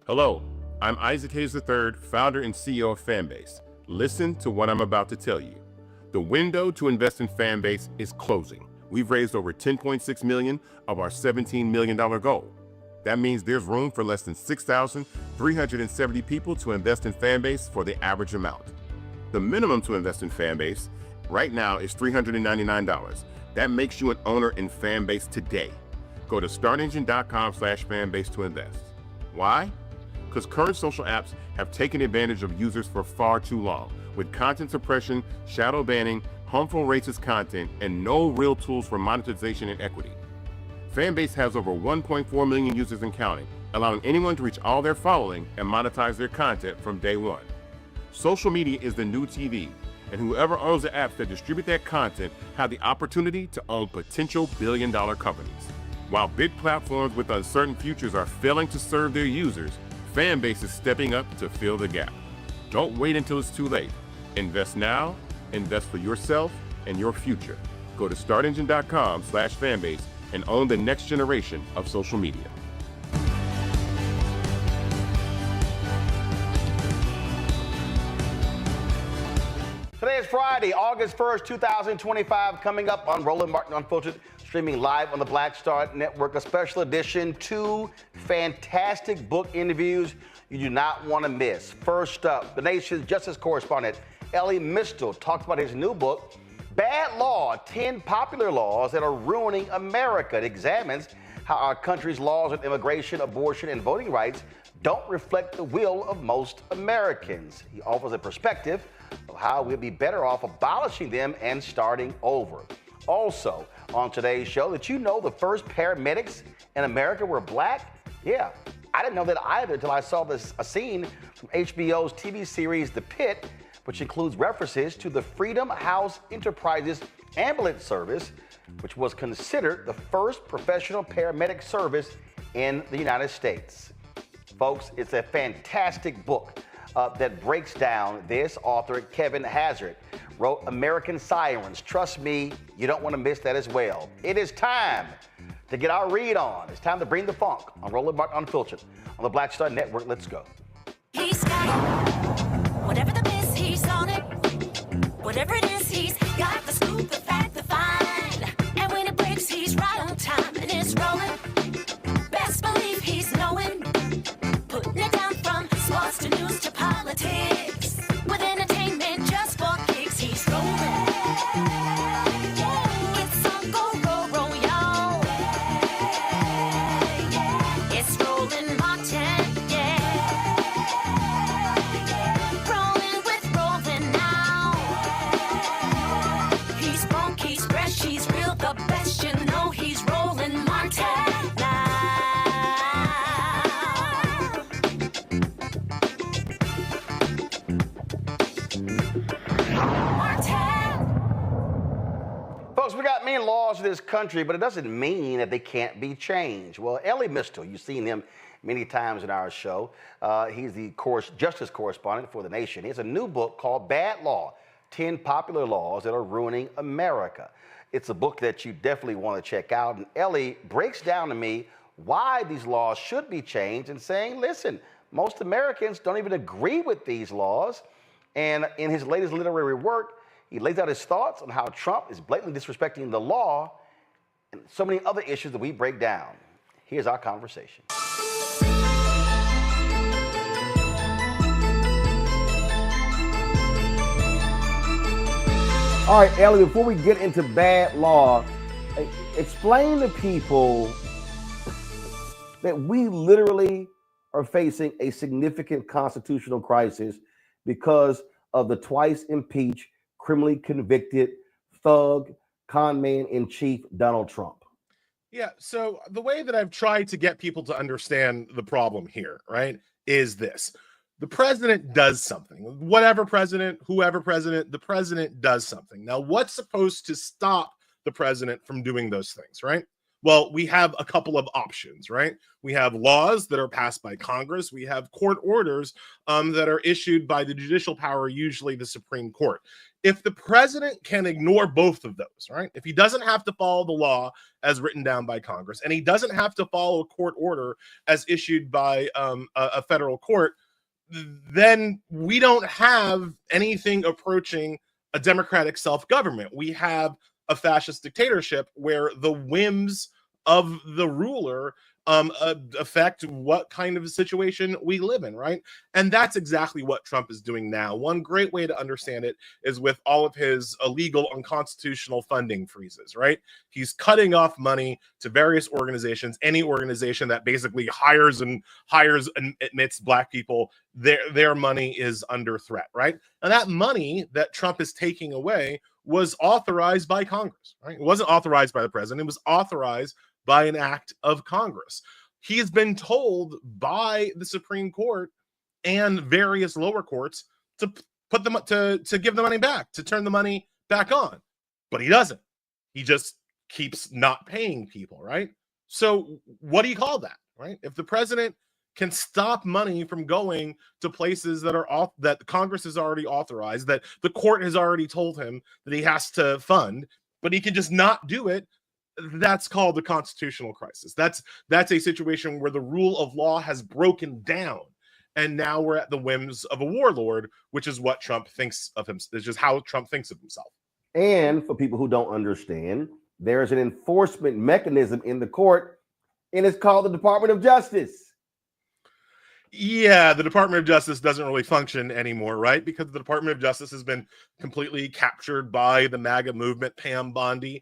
Hello, I'm Isaac Hayes III, founder and CEO of Fanbase. Listen to what I'm about to tell you. The window to invest in Fanbase is closing. We've raised over $10.6 million of our $17 million goal. That means there's room for less than 6,370 people to invest in Fanbase for the average amount. The minimum to invest in Fanbase right now is $399. That makes you an owner in Fanbase today. Go to startengine.com/fanbase to invest. Why? Because current social apps have taken advantage of users for far too long, with content suppression, shadow banning, harmful racist content, and no real tools for monetization and equity. Fanbase has over 1.4 million users and counting, allowing anyone to reach all their following and monetize their content from day one. Social media is the new TV, and whoever owns the apps that distribute that content have the opportunity to own potential billion-dollar companies. While big platforms with uncertain futures are failing to serve their users, Fanbase is stepping up to fill the gap. Don't wait until it's too late. Invest now, invest for yourself and your future. Go to startengine.com/fanbase and own the next generation of social media. Today is Friday, August 1st, 2025, coming up on Roland Martin Unfiltered, streaming live on the Black Star Network, a special edition, 2 fantastic book interviews you do not want to miss. First up, the nation's justice correspondent, Elie Mystal, talks about his new book, Bad Law, 10 Popular Laws That Are Ruining America. It examines how our country's laws on immigration, abortion, and voting rights don't reflect the will of most Americans. He offers a perspective of how we'll be better off abolishing them and starting over. Also, on today's show, did you know the first paramedics in America were black? Yeah, I didn't know that either until I saw a scene from HBO's TV series The Pit, which includes references to the Freedom House Enterprises ambulance service, which was considered the first professional paramedic service in the United States. Folks, it's a fantastic book that breaks down this. Author Kevin Hazard wrote American Sirens. Trust me, you don't want to miss that as well. It is time to get our read on. It's time to bring the funk on Roland Martin Unfiltered on the Black Star Network. Let's go. He's got it. Whatever the miss, he's on it. Whatever it is, he's got the scoop, the fact, the find. And when it breaks, he's right on time and it's rolling. Best believe he's knowing. Putting it down from sports to news to politics. With entertainment just for kicks, he's rolling. It's on go, roll, roll, y'all. It's Roland Martin, yeah. Rolling with Roland now. He's funk, he's fresh, he's real, the best, you know he's Roland Martin now. Folks, we got many laws in this country, but it doesn't mean that they can't be changed. Well, Elie Mystal, you've seen him many times in our show. He's the justice correspondent for The Nation. He has a new book called Bad Law, 10 Popular Laws That Are Ruining America. It's a book that you definitely want to check out. And Elie breaks down to me why these laws should be changed and saying, listen, most Americans don't even agree with these laws. And in his latest literary work, he lays out his thoughts on how Trump is blatantly disrespecting the law and so many other issues that we break down. Here's our conversation. All right, Elie, before we get into bad law, explain to people that we literally are facing a significant constitutional crisis because of the twice impeached, criminally convicted thug, con man in chief, Donald Trump. Yeah, so the way that I've tried to get people to understand the problem here, right, is this. The president does something. Whatever president, whoever president, the president does something. Now, what's supposed to stop the president from doing those things, right? Well, we have a couple of options, right? We have laws that are passed by Congress. We have court orders that are issued by the judicial power, usually the Supreme Court. If the president can ignore both of those, right? If he doesn't have to follow the law as written down by Congress, and he doesn't have to follow a court order as issued by a federal court, then we don't have anything approaching a democratic self-government. We have a fascist dictatorship where the whims of the ruler affect what kind of a situation we live in, right? And that's exactly what Trump is doing now. One great way to understand it is with all of his illegal, unconstitutional funding freezes, right? He's cutting off money to various organizations, any organization that basically hires and admits Black people, their money is under threat, right? And that money that Trump is taking away was authorized by Congress, right? It wasn't authorized by the president. It was authorized by an act of Congress. He has been told by the Supreme Court and various lower courts to put them to give the money back, to turn the money back on. But he doesn't. He just keeps not paying people, right? So what do you call that, right? If the president can stop money from going to places that are that Congress has already authorized, that the court has already told him that he has to fund, but he can just not do it, that's called a constitutional crisis. That's a situation where the rule of law has broken down, and now we're at the whims of a warlord, which is what Trump thinks of him. It's just how Trump thinks of himself. And for people who don't understand, there's an enforcement mechanism in the court, and it's called the Department of Justice. Yeah, the Department of Justice doesn't really function anymore, right? Because the Department of Justice has been completely captured by the MAGA movement. Pam Bondi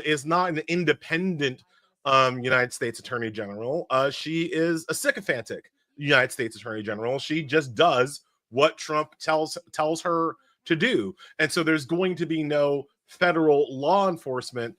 is not an independent United States Attorney General. She is a sycophantic United States Attorney General. She just does what Trump tells her to do. And so there's going to be no federal law enforcement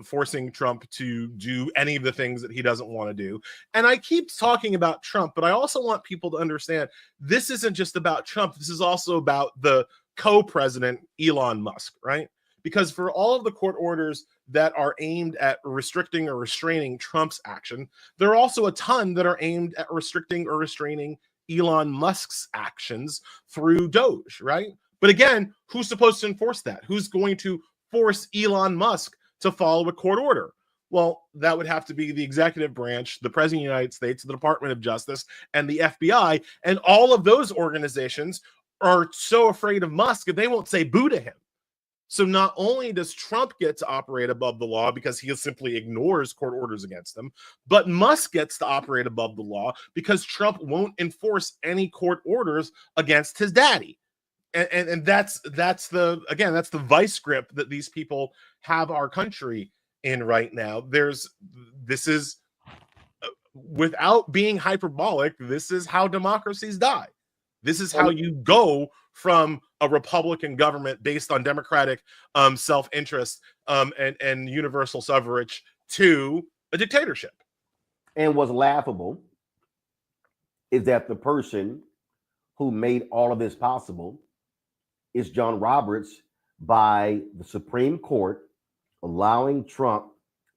forcing Trump to do any of the things that he doesn't want to do. And I keep talking about Trump, but I also want people to understand this isn't just about Trump. This is also about the co-president, Elon Musk, right? Because for all of the court orders that are aimed at restricting or restraining Trump's action, there are also a ton that are aimed at restricting or restraining Elon Musk's actions through Doge, right? But again, who's supposed to enforce that? Who's going to force Elon Musk to follow a court order? Well, that would have to be the executive branch, the President of the United States, the Department of Justice, and the FBI. And all of those organizations are so afraid of Musk that they won't say boo to him. So not only does Trump get to operate above the law because he simply ignores court orders against him, but Musk gets to operate above the law because Trump won't enforce any court orders against his daddy. And that's the vice grip that these people have our country in right now. This is without being hyperbolic, this is how democracies die. This is how you go from a Republican government based on democratic self-interest and universal suffrage to a dictatorship. And what's laughable is that the person who made all of this possible is John Roberts, by the Supreme Court allowing Trump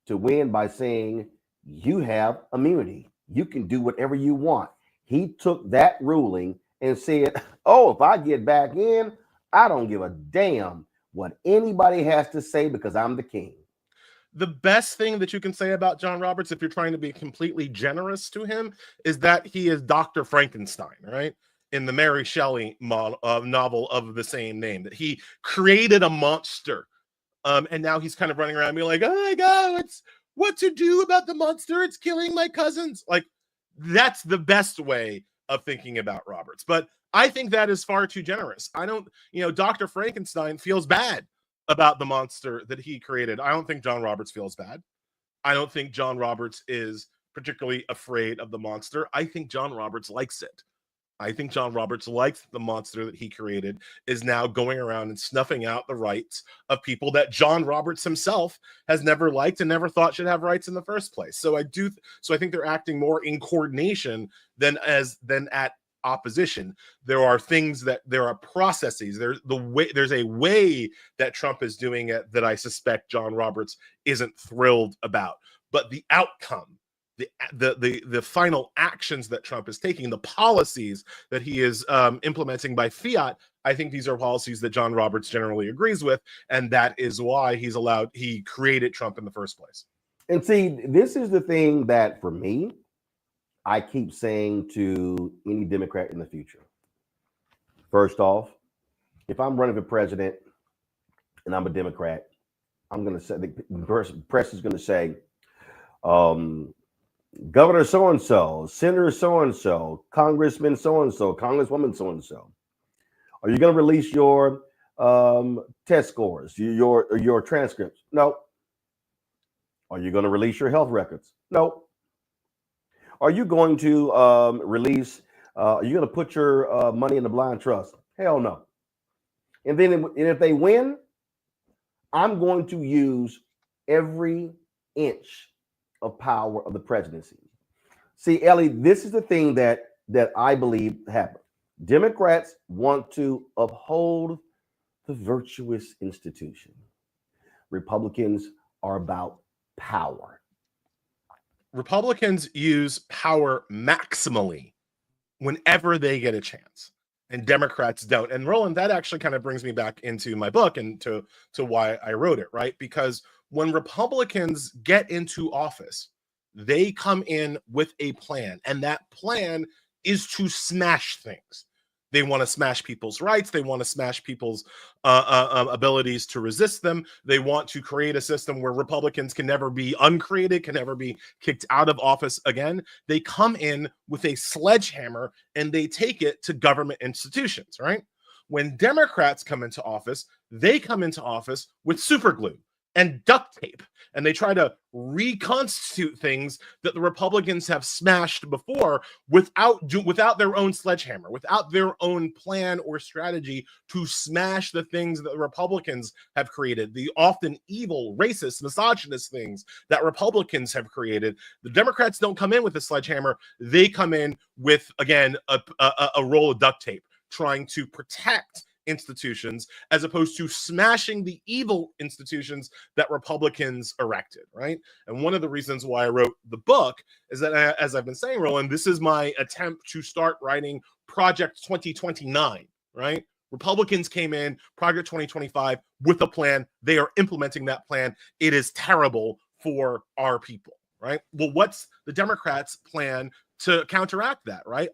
to win by saying, you have immunity. You can do whatever you want. He took that ruling and said, oh, if I get back in, I don't give a damn what anybody has to say because I'm the king. The best thing that you can say about John Roberts, if you're trying to be completely generous to him, is that he is Dr. Frankenstein, right? In the Mary Shelley novel of the same name, that he created a monster. And now he's kind of running around being like, oh my God, what to do about the monster? It's killing my cousins. Like, that's the best way of thinking about Roberts. But I think that is far too generous. Dr. Frankenstein feels bad about the monster that he created. I don't think John Roberts feels bad. I don't think John Roberts is particularly afraid of the monster. I think John Roberts likes it. I think John Roberts likes the monster that he created is now going around and snuffing out the rights of people that John Roberts himself has never liked and never thought should have rights in the first place. So I think they're acting more in coordination than at opposition. There are processes. There's a way that Trump is doing it that I suspect John Roberts isn't thrilled about. but the outcome, the final actions that Trump is taking, the policies that he is implementing by fiat, I think these are policies that John Roberts generally agrees with, and that is why he created Trump in the first place. And see, this is the thing that for me, I keep saying to any Democrat in the future. First off, if I'm running for president and I'm a Democrat, I'm going to say, the press is going to say, Governor so-and-so, Senator so-and-so, Congressman so-and-so, Congresswoman so-and-so, are you going to release your test scores, your transcripts? No. Are you going to release your health records? No. Are you going to release, are you going to put your money in the blind trust? Hell no. And then if they win, I'm going to use every inch of power of the presidency. See, Ellie, this is the thing that I believe happened. Democrats want to uphold the virtuous institution. Republicans are about power. Republicans use power maximally whenever they get a chance, and Democrats don't. And Roland, that actually kind of brings me back into my book and to why I wrote it, right? Because when Republicans get into office, they come in with a plan, and that plan is to smash things. They want to smash people's rights. They want to smash people's abilities to resist them. They want to create a system where Republicans can never be uncreated, can never be kicked out of office again. They come in with a sledgehammer and they take it to government institutions, right? When Democrats come into office, they come into office with super glue and duct tape, and they try to reconstitute things that the Republicans have smashed before without their own sledgehammer, without their own plan or strategy to smash the things that the Republicans have created, the often evil, racist, misogynist things that Republicans have created. The Democrats don't come in with a sledgehammer. They come in with, again, a roll of duct tape, trying to protect institutions as opposed to smashing the evil institutions that Republicans erected, right? And one of the reasons why I wrote the book is that, as I've been saying, Roland, this is my attempt to start writing Project 2029, right? Republicans came in, Project 2025, with a plan. They are implementing that plan. It is terrible for our people, right? Well, what's the Democrats' plan to counteract that, right?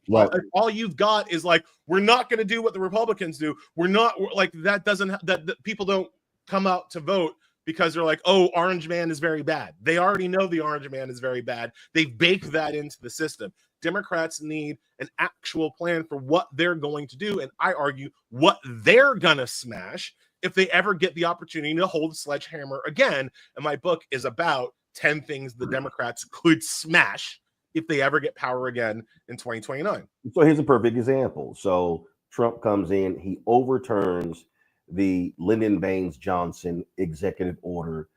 All you've got is like, we're not going to do what the Republicans do. We're not like that. That people don't come out to vote because they're like, oh, Orange Man is very bad. They already know the Orange Man is very bad. They've baked that into the system. Democrats need an actual plan for what they're going to do, and I argue what they're gonna smash if they ever get the opportunity to hold a sledgehammer again. And my book is about 10 things the Democrats could smash if they ever get power again in 2029. So here's a perfect example. So Trump comes in, he overturns the Lyndon Baines Johnson executive order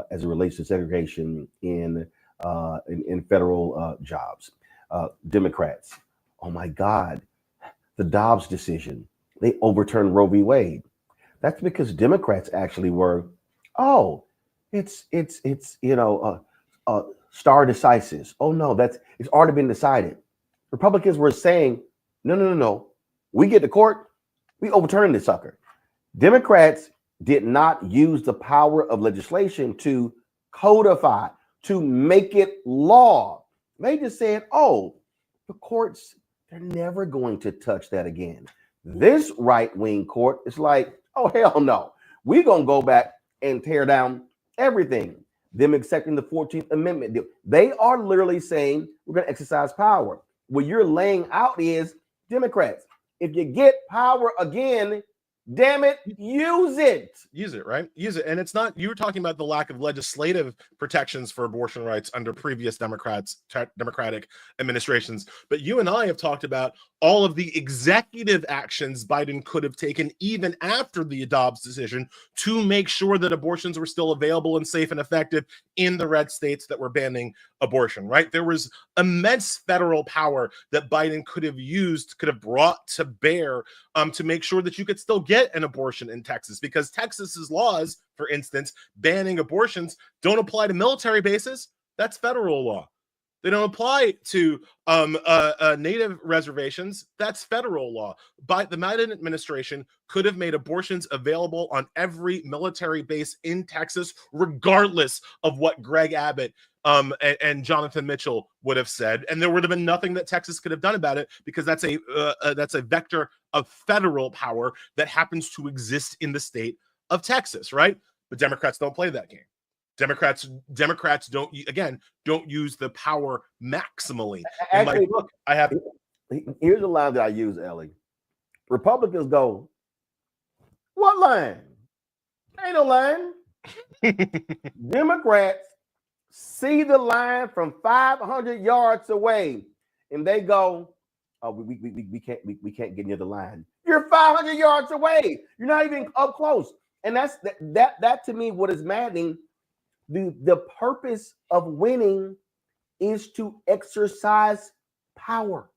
as it relates to segregation in federal jobs. Democrats, oh my God, the Dobbs decision, they overturned Roe v. Wade. That's because Democrats actually were, it's stare decisis. Oh no, it's already been decided. Republicans were saying, no. We get to court, we overturn this sucker. Democrats did not use the power of legislation to codify, to make it law. They just said, the courts, they're never going to touch that again. This right-wing court is like, oh, hell no. We're going to go back and tear down everything. Them accepting the 14th Amendment deal. They are literally saying we're going to exercise power. What you're laying out is, Democrats, if you get power again, damn it, use it. Use it, right? Use it. And it's not, you were talking about the lack of legislative protections for abortion rights under previous Democratic administrations. But you and I have talked about all of the executive actions Biden could have taken even after the Dobbs decision to make sure that abortions were still available and safe and effective in the red states that were banning abortion, right? There was immense federal power that Biden could have used, could have brought to bear to make sure that you could still get an abortion in Texas, because Texas's laws, for instance, banning abortions don't apply to military bases, That's federal law. They don't apply to native reservations. That's federal law. But the Biden administration could have made abortions available on every military base in Texas, regardless of what Greg Abbott and Jonathan Mitchell would have said, and there would have been nothing that Texas could have done about it, because that's a vector of federal power that happens to exist in the state of Texas, right? But Democrats don't play that game. Democrats don't use the power maximally. Actually, look, here's a line that I use, Ellie. Republicans go, what line? Ain't no line. Democrats see the line from 500 yards away, and they go, "Oh, we can't get near the line. You're 500 yards away. You're not even up close." And that's that to me. What is maddening? The purpose of winning is to exercise power.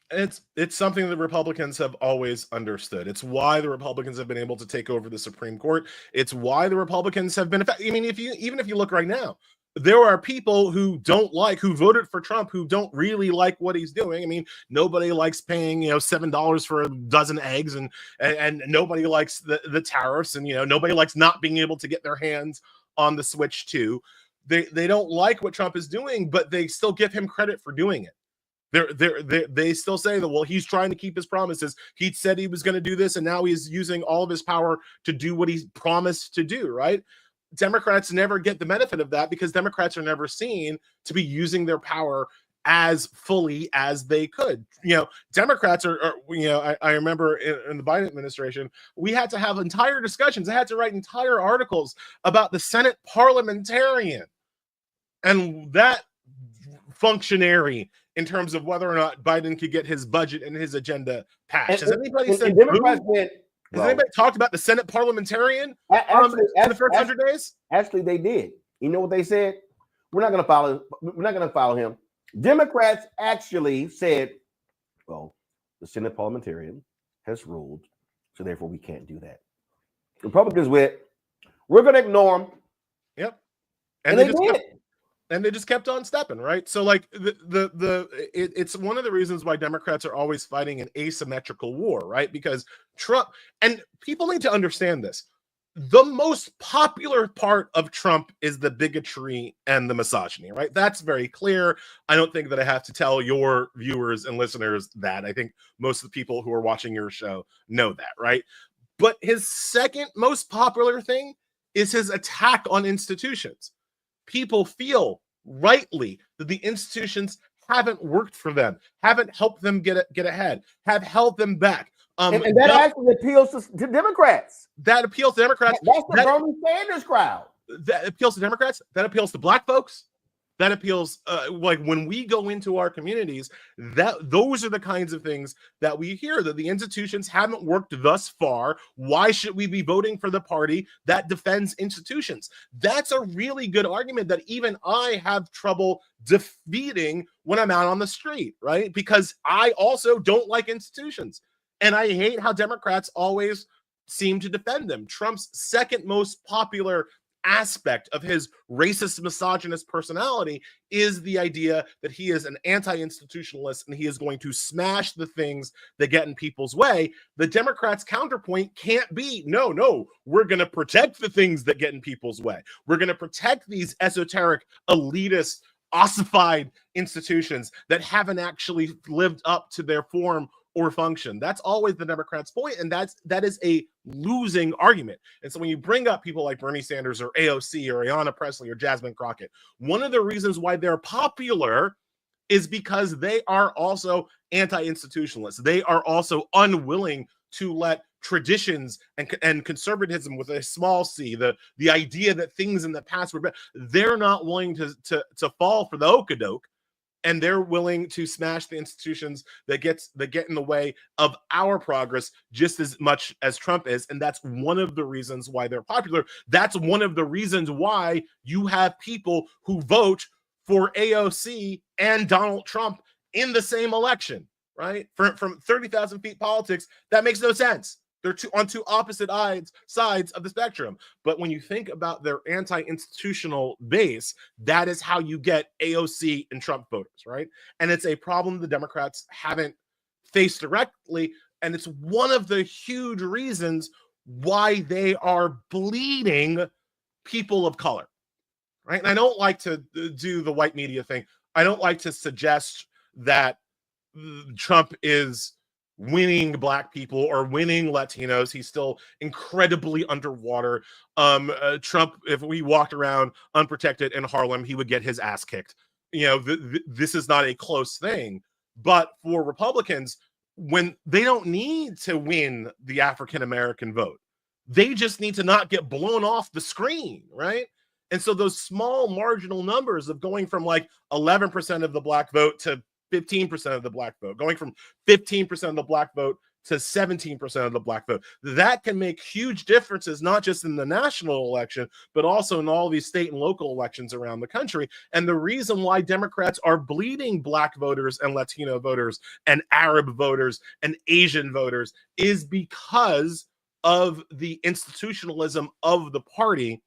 It's something that Republicans have always understood. It's why the Republicans have been able to take over the Supreme Court. It's why the Republicans have been. I mean, if you look right now, there are people who voted for Trump, who don't really like what he's doing. I mean, nobody likes paying $7 for a dozen eggs, and nobody likes the tariffs, and nobody likes not being able to get their hands on the Switch 2. They don't like what Trump is doing, but they still give him credit for doing it. They still say that, well, he's trying to keep his promises. He said he was going to do this, and now he's using all of his power to do what he's promised to do, right? Democrats never get the benefit of that, because Democrats are never seen to be using their power as fully as they could. Democrats I remember in the Biden administration, we had to have entire discussions. I had to write entire articles about the Senate parliamentarian and that functionary in terms of whether or not Biden could get his budget and his agenda passed. Has anybody said Democrats went? Has anybody talked about the Senate parliamentarian in the first 100 days? Actually, they did. You know what they said? We're not going to follow him. Democrats actually said, well, the Senate parliamentarian has ruled, so therefore we can't do that. Republicans went, we're going to ignore him. Yep. And they did. And they just kept on stepping, right? So, like, it's one of the reasons why Democrats are always fighting an asymmetrical war, right? Because Trump, and people need to understand this, the most popular part of Trump is the bigotry and the misogyny, right? That's very clear. I don't think that I have to tell your viewers and listeners that. I think most of the people who are watching your show know that, right? But his second most popular thing is his attack on institutions. People feel rightly that the institutions haven't worked for them, haven't helped them get ahead, have held them back. And that actually appeals to Democrats. That appeals to Democrats. That's the Bernie Sanders crowd. That appeals to Democrats. That appeals to Black folks. That appeals, like when we go into our communities, those are the kinds of things that we hear, that the institutions haven't worked thus far. Why should we be voting for the party that defends institutions? That's a really good argument that even I have trouble defeating when I'm out on the street, right? Because I also don't like institutions. And I hate how Democrats always seem to defend them. Trump's second most popular aspect of his racist, misogynist personality is the idea that he is an anti-institutionalist and he is going to smash the things that get in people's way. The Democrats' counterpoint can't be, no, we're going to protect the things that get in people's way. We're going to protect these esoteric, elitist, ossified institutions that haven't actually lived up to their form or function. That's always the Democrats' point, and that is a losing argument. And so when you bring up people like Bernie Sanders or AOC or Ayanna Pressley or Jasmine Crockett, one of the reasons why they're popular is because they are also anti-institutionalists. They are also unwilling to let traditions and conservatism with a small c, the idea that things in the past were better, they're not willing to fall for the okadoke. And they're willing to smash the institutions that get in the way of our progress just as much as Trump is. And that's one of the reasons why they're popular. That's one of the reasons why you have people who vote for AOC and Donald Trump in the same election, right? From 30,000 feet politics, that makes no sense. They're on two opposite sides of the spectrum. But when you think about their anti-institutional base, that is how you get AOC and Trump voters, right? And it's a problem the Democrats haven't faced directly. And it's one of the huge reasons why they are bleeding people of color, right? And I don't like to do the white media thing. I don't like to suggest that Trump is winning Black people or winning Latinos. He's still incredibly underwater. Trump, if we walked around unprotected in Harlem, he would get his ass kicked. This is not a close thing. But for Republicans, when they don't need to win the African-American vote, they just need to not get blown off the screen, right? And so those small marginal numbers of going from like 11% of the Black vote to 15% of the Black vote, going from 15% of the Black vote to 17% of the Black vote, that can make huge differences, not just in the national election, but also in all these state and local elections around the country. And the reason why Democrats are bleeding Black voters and Latino voters and Arab voters and Asian voters is because of the institutionalism of the party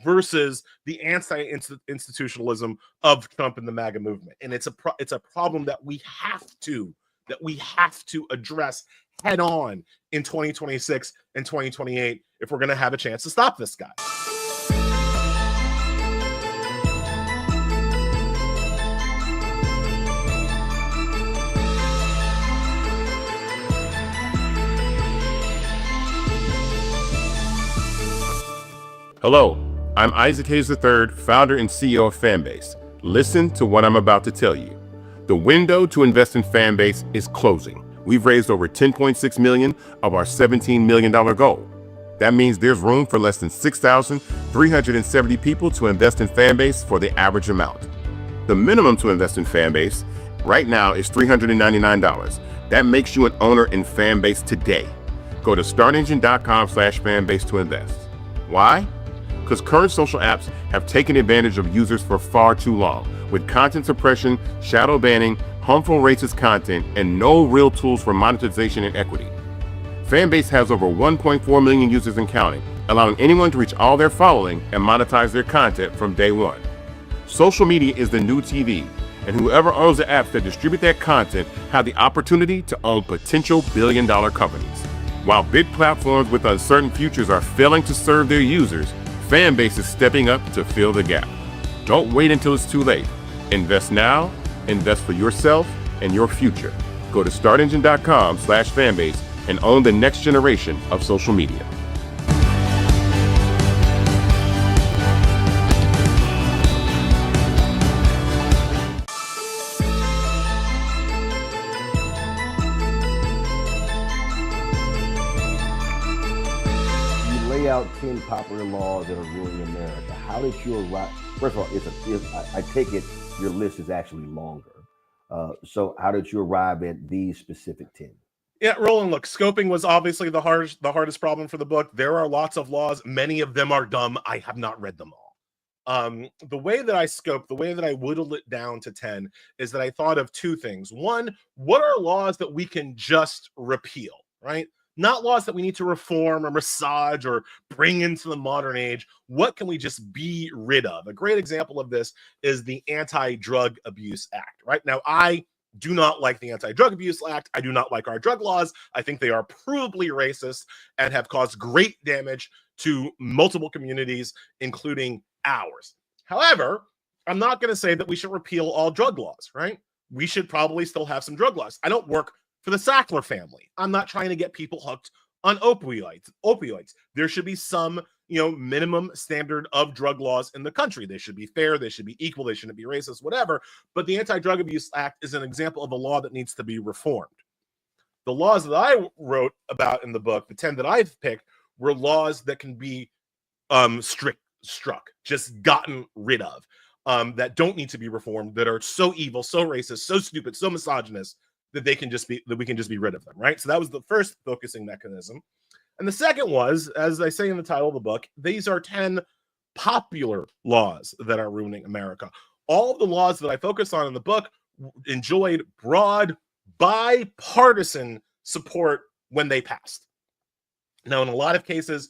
versus the anti-institutionalism of Trump and the MAGA movement. And it's a problem that we have to address head on in 2026 and 2028 if we're going to have a chance to stop this guy. Hello, I'm Isaac Hayes III, founder and CEO of Fanbase. Listen to what I'm about to tell you. The window to invest in Fanbase is closing. We've raised over $10.6 million of our $17 million goal. That means there's room for less than 6,370 people to invest in Fanbase for the average amount. The minimum to invest in Fanbase right now is $399. That makes you an owner in Fanbase today. Go to startengine.com/fanbase to invest. Why? Because current social apps have taken advantage of users for far too long, with content suppression, shadow banning, harmful racist content, and no real tools for monetization and equity. Fanbase has over 1.4 million users and counting, allowing anyone to reach all their following and monetize their content from day one. Social media is the new TV, and whoever owns the apps that distribute that content have the opportunity to own potential billion-dollar companies. While big platforms with uncertain futures are failing to serve their users, Fanbase is stepping up to fill the gap. Don't wait until it's too late. Invest now, invest for yourself and your future. Go to startengine.com/fanbase and own the next generation of social media. Out 10 popular laws that are ruling America. How did you arrive? First of all, I take it your list is actually longer. So how did you arrive at these specific 10? Yeah, Roland, look, scoping was obviously the hardest problem for the book. There are lots of laws. Many of them are dumb. I have not read them all. The way that I scoped, the way that I whittled it down to 10 is that I thought of two things. One, what are laws that we can just repeal, right? Not laws that we need to reform or massage or bring into the modern age. What can we just be rid of? A great example of this is the Anti-Drug Abuse Act, right? Now, I do not like the Anti-Drug Abuse Act. I do not like our drug laws. I think they are provably racist and have caused great damage to multiple communities, including ours. However, I'm not going to say that we should repeal all drug laws, right? We should probably still have some drug laws. I don't work for the Sackler family. I'm not trying to get people hooked on opioids. There should be some, minimum standard of drug laws in the country. They should be fair. They should be equal. They shouldn't be racist, whatever. But the Anti-Drug Abuse Act is an example of a law that needs to be reformed. The laws that I wrote about in the book, the 10 that I've picked, were laws that can be struck, just gotten rid of, that don't need to be reformed, that are so evil, so racist, so stupid, so misogynist, that we can just be rid of them, right? So that was the first focusing mechanism. And the second was, as I say in the title of the book, these are 10 popular laws that are ruining America. All of the laws that I focus on in the book enjoyed broad bipartisan support when they passed. Now, in a lot of cases,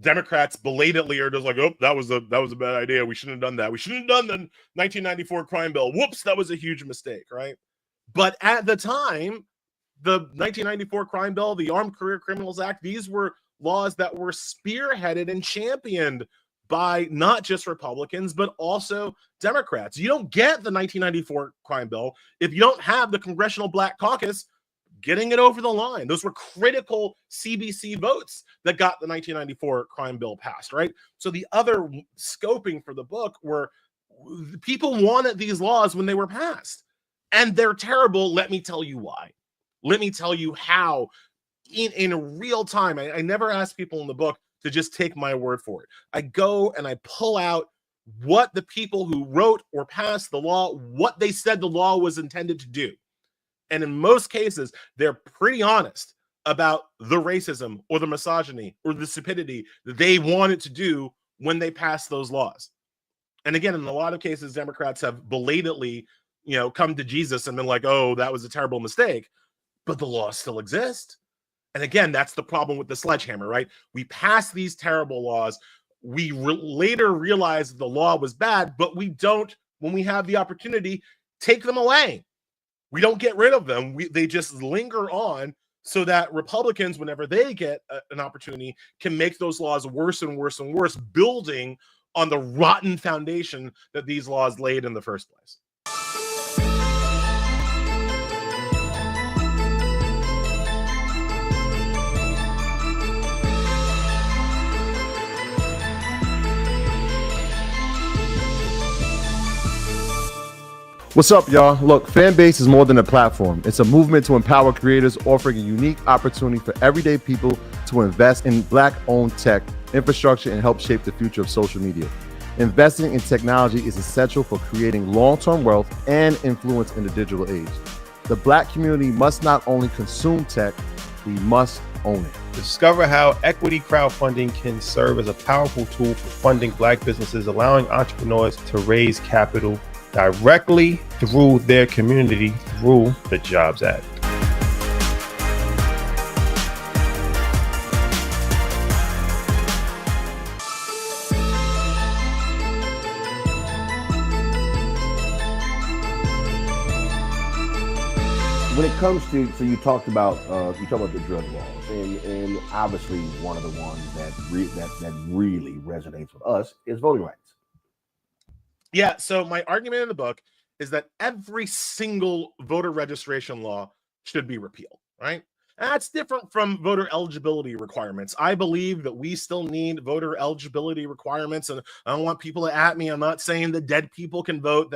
Democrats belatedly are just like, oh, that was a bad idea. We shouldn't have done that. We shouldn't have done the 1994 crime bill. Whoops, that was a huge mistake, right? But at the time, the 1994 crime bill, the Armed Career Criminals Act, these were laws that were spearheaded and championed by not just Republicans, but also Democrats. You don't get the 1994 crime bill if you don't have the Congressional Black Caucus getting it over the line. Those were critical CBC votes that got the 1994 crime bill passed, right? So the other scoping for the book were people wanted these laws when they were passed, and they're terrible. Let me tell you why. Let me tell you how in real time. I never ask people in the book to just take my word for it. I go and I pull out what the people who wrote or passed the law, what they said the law was intended to do. And in most cases, they're pretty honest about the racism or the misogyny or the stupidity that they wanted to do when they passed those laws. And again, in a lot of cases, Democrats have belatedly, come to Jesus and been like, oh, that was a terrible mistake, but the laws still exist. And again, that's the problem with the sledgehammer, right? We pass these terrible laws. We later realize the law was bad, but we don't, when we have the opportunity, take them away. We don't get rid of them. They just linger on so that Republicans, whenever they get an opportunity, can make those laws worse and worse and worse, building on the rotten foundation that these laws laid in the first place. What's up, y'all? Look, Fanbase is more than a platform. It's a movement to empower creators, offering a unique opportunity for everyday people to invest in Black-owned tech, infrastructure, and help shape the future of social media. Investing in technology is essential for creating long-term wealth and influence in the digital age. The Black community must not only consume tech, we must own it. Discover how equity crowdfunding can serve as a powerful tool for funding Black businesses, allowing entrepreneurs to raise capital directly through their community through the Jobs Act. When it comes to, so you talked about the drug laws, and obviously one of the ones that really resonates with us is voting rights. Yeah, so my argument in the book is that every single voter registration law should be repealed, right? And that's different from voter eligibility requirements. I believe that we still need voter eligibility requirements, and I don't want people to at me. I'm not saying that dead people can vote.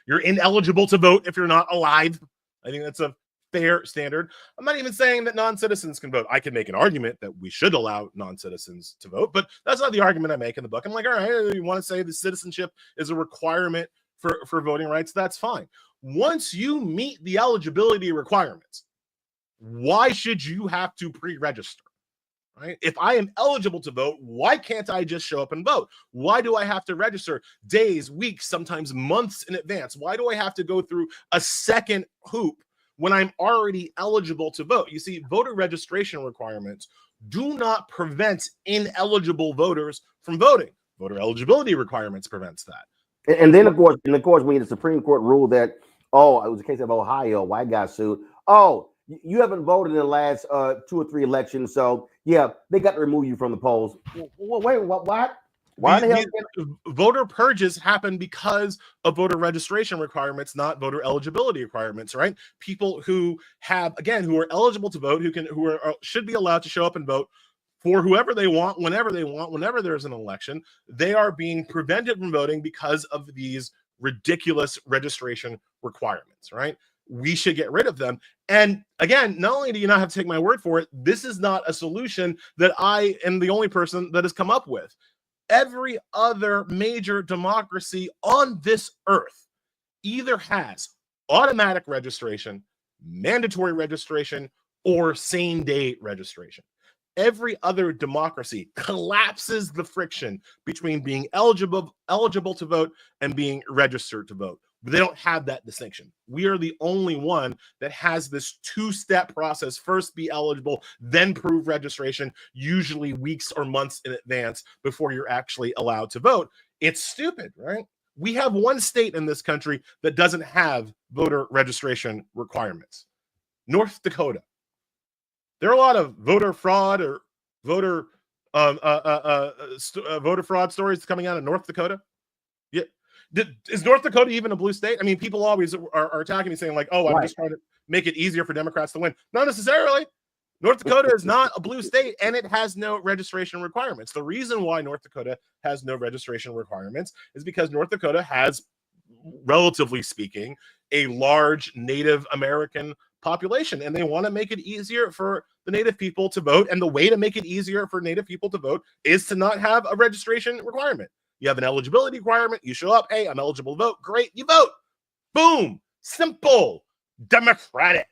You're ineligible to vote if you're not alive. I think that's a fair standard. I'm not even saying that non-citizens can vote. I can make an argument that we should allow non-citizens to vote, but that's not the argument I make in the book. I'm like, all right, you want to say the citizenship is a requirement for voting rights? That's fine. Once you meet the eligibility requirements, why should you have to pre-register? Right? If I am eligible to vote, why can't I just show up and vote? Why do I have to register days, weeks, sometimes months in advance? Why do I have to go through a second hoop when I'm already eligible to vote? You see, voter registration requirements do not prevent ineligible voters from voting. Voter eligibility requirements prevents that. And then, of course, when the Supreme Court ruled that, it was a case of Ohio, white guy sued. Oh, you haven't voted in the last 2 or 3 elections, so yeah, they got to remove you from the polls. Wait, what? Why the hell? Voter purges happen because of voter registration requirements, not voter eligibility requirements, right? People who who are eligible to vote, should be allowed to show up and vote for whoever they want, whenever there's an election, they are being prevented from voting because of these ridiculous registration requirements, right? We should get rid of them. And again, not only do you not have to take my word for it, this is not a solution that I am the only person that has come up with. Every other major democracy on this earth either has automatic registration, mandatory registration, or same-day registration. Every other democracy collapses the friction between being eligible to vote and being registered to vote. But they don't have that distinction. We are the only one that has this two-step process. First be eligible, then prove registration, usually weeks or months in advance before you're actually allowed to vote. It's stupid, right? We have one state in this country that doesn't have voter registration requirements. North Dakota. There are a lot of voter fraud or voter voter fraud stories coming out of North Dakota. Yeah. Is North Dakota even a blue state? I mean, people always are attacking me saying like, oh, I'm just trying to make it easier for Democrats to win. Not necessarily. North Dakota is not a blue state, and it has no registration requirements. The reason why North Dakota has no registration requirements is because North Dakota has, relatively speaking, a large Native American population, and they want to make it easier for the Native people to vote. And the way to make it easier for Native people to vote is to not have a registration requirement. You have an eligibility requirement. You show up. Hey, I'm eligible to vote. Great. You vote. Boom. Simple. Democratic.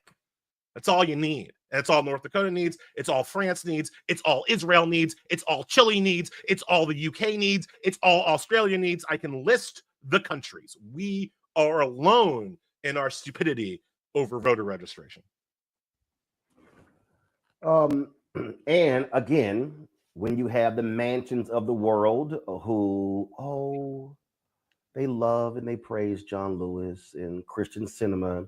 That's all you need. And it's all North Dakota needs. It's all France needs. It's all Israel needs. It's all Chile needs. It's all the UK needs. It's all Australia needs. I can list the countries. We are alone in our stupidity over voter registration. And again, when you have the mansions of the world who, they love and they praise John Lewis and Christian cinema,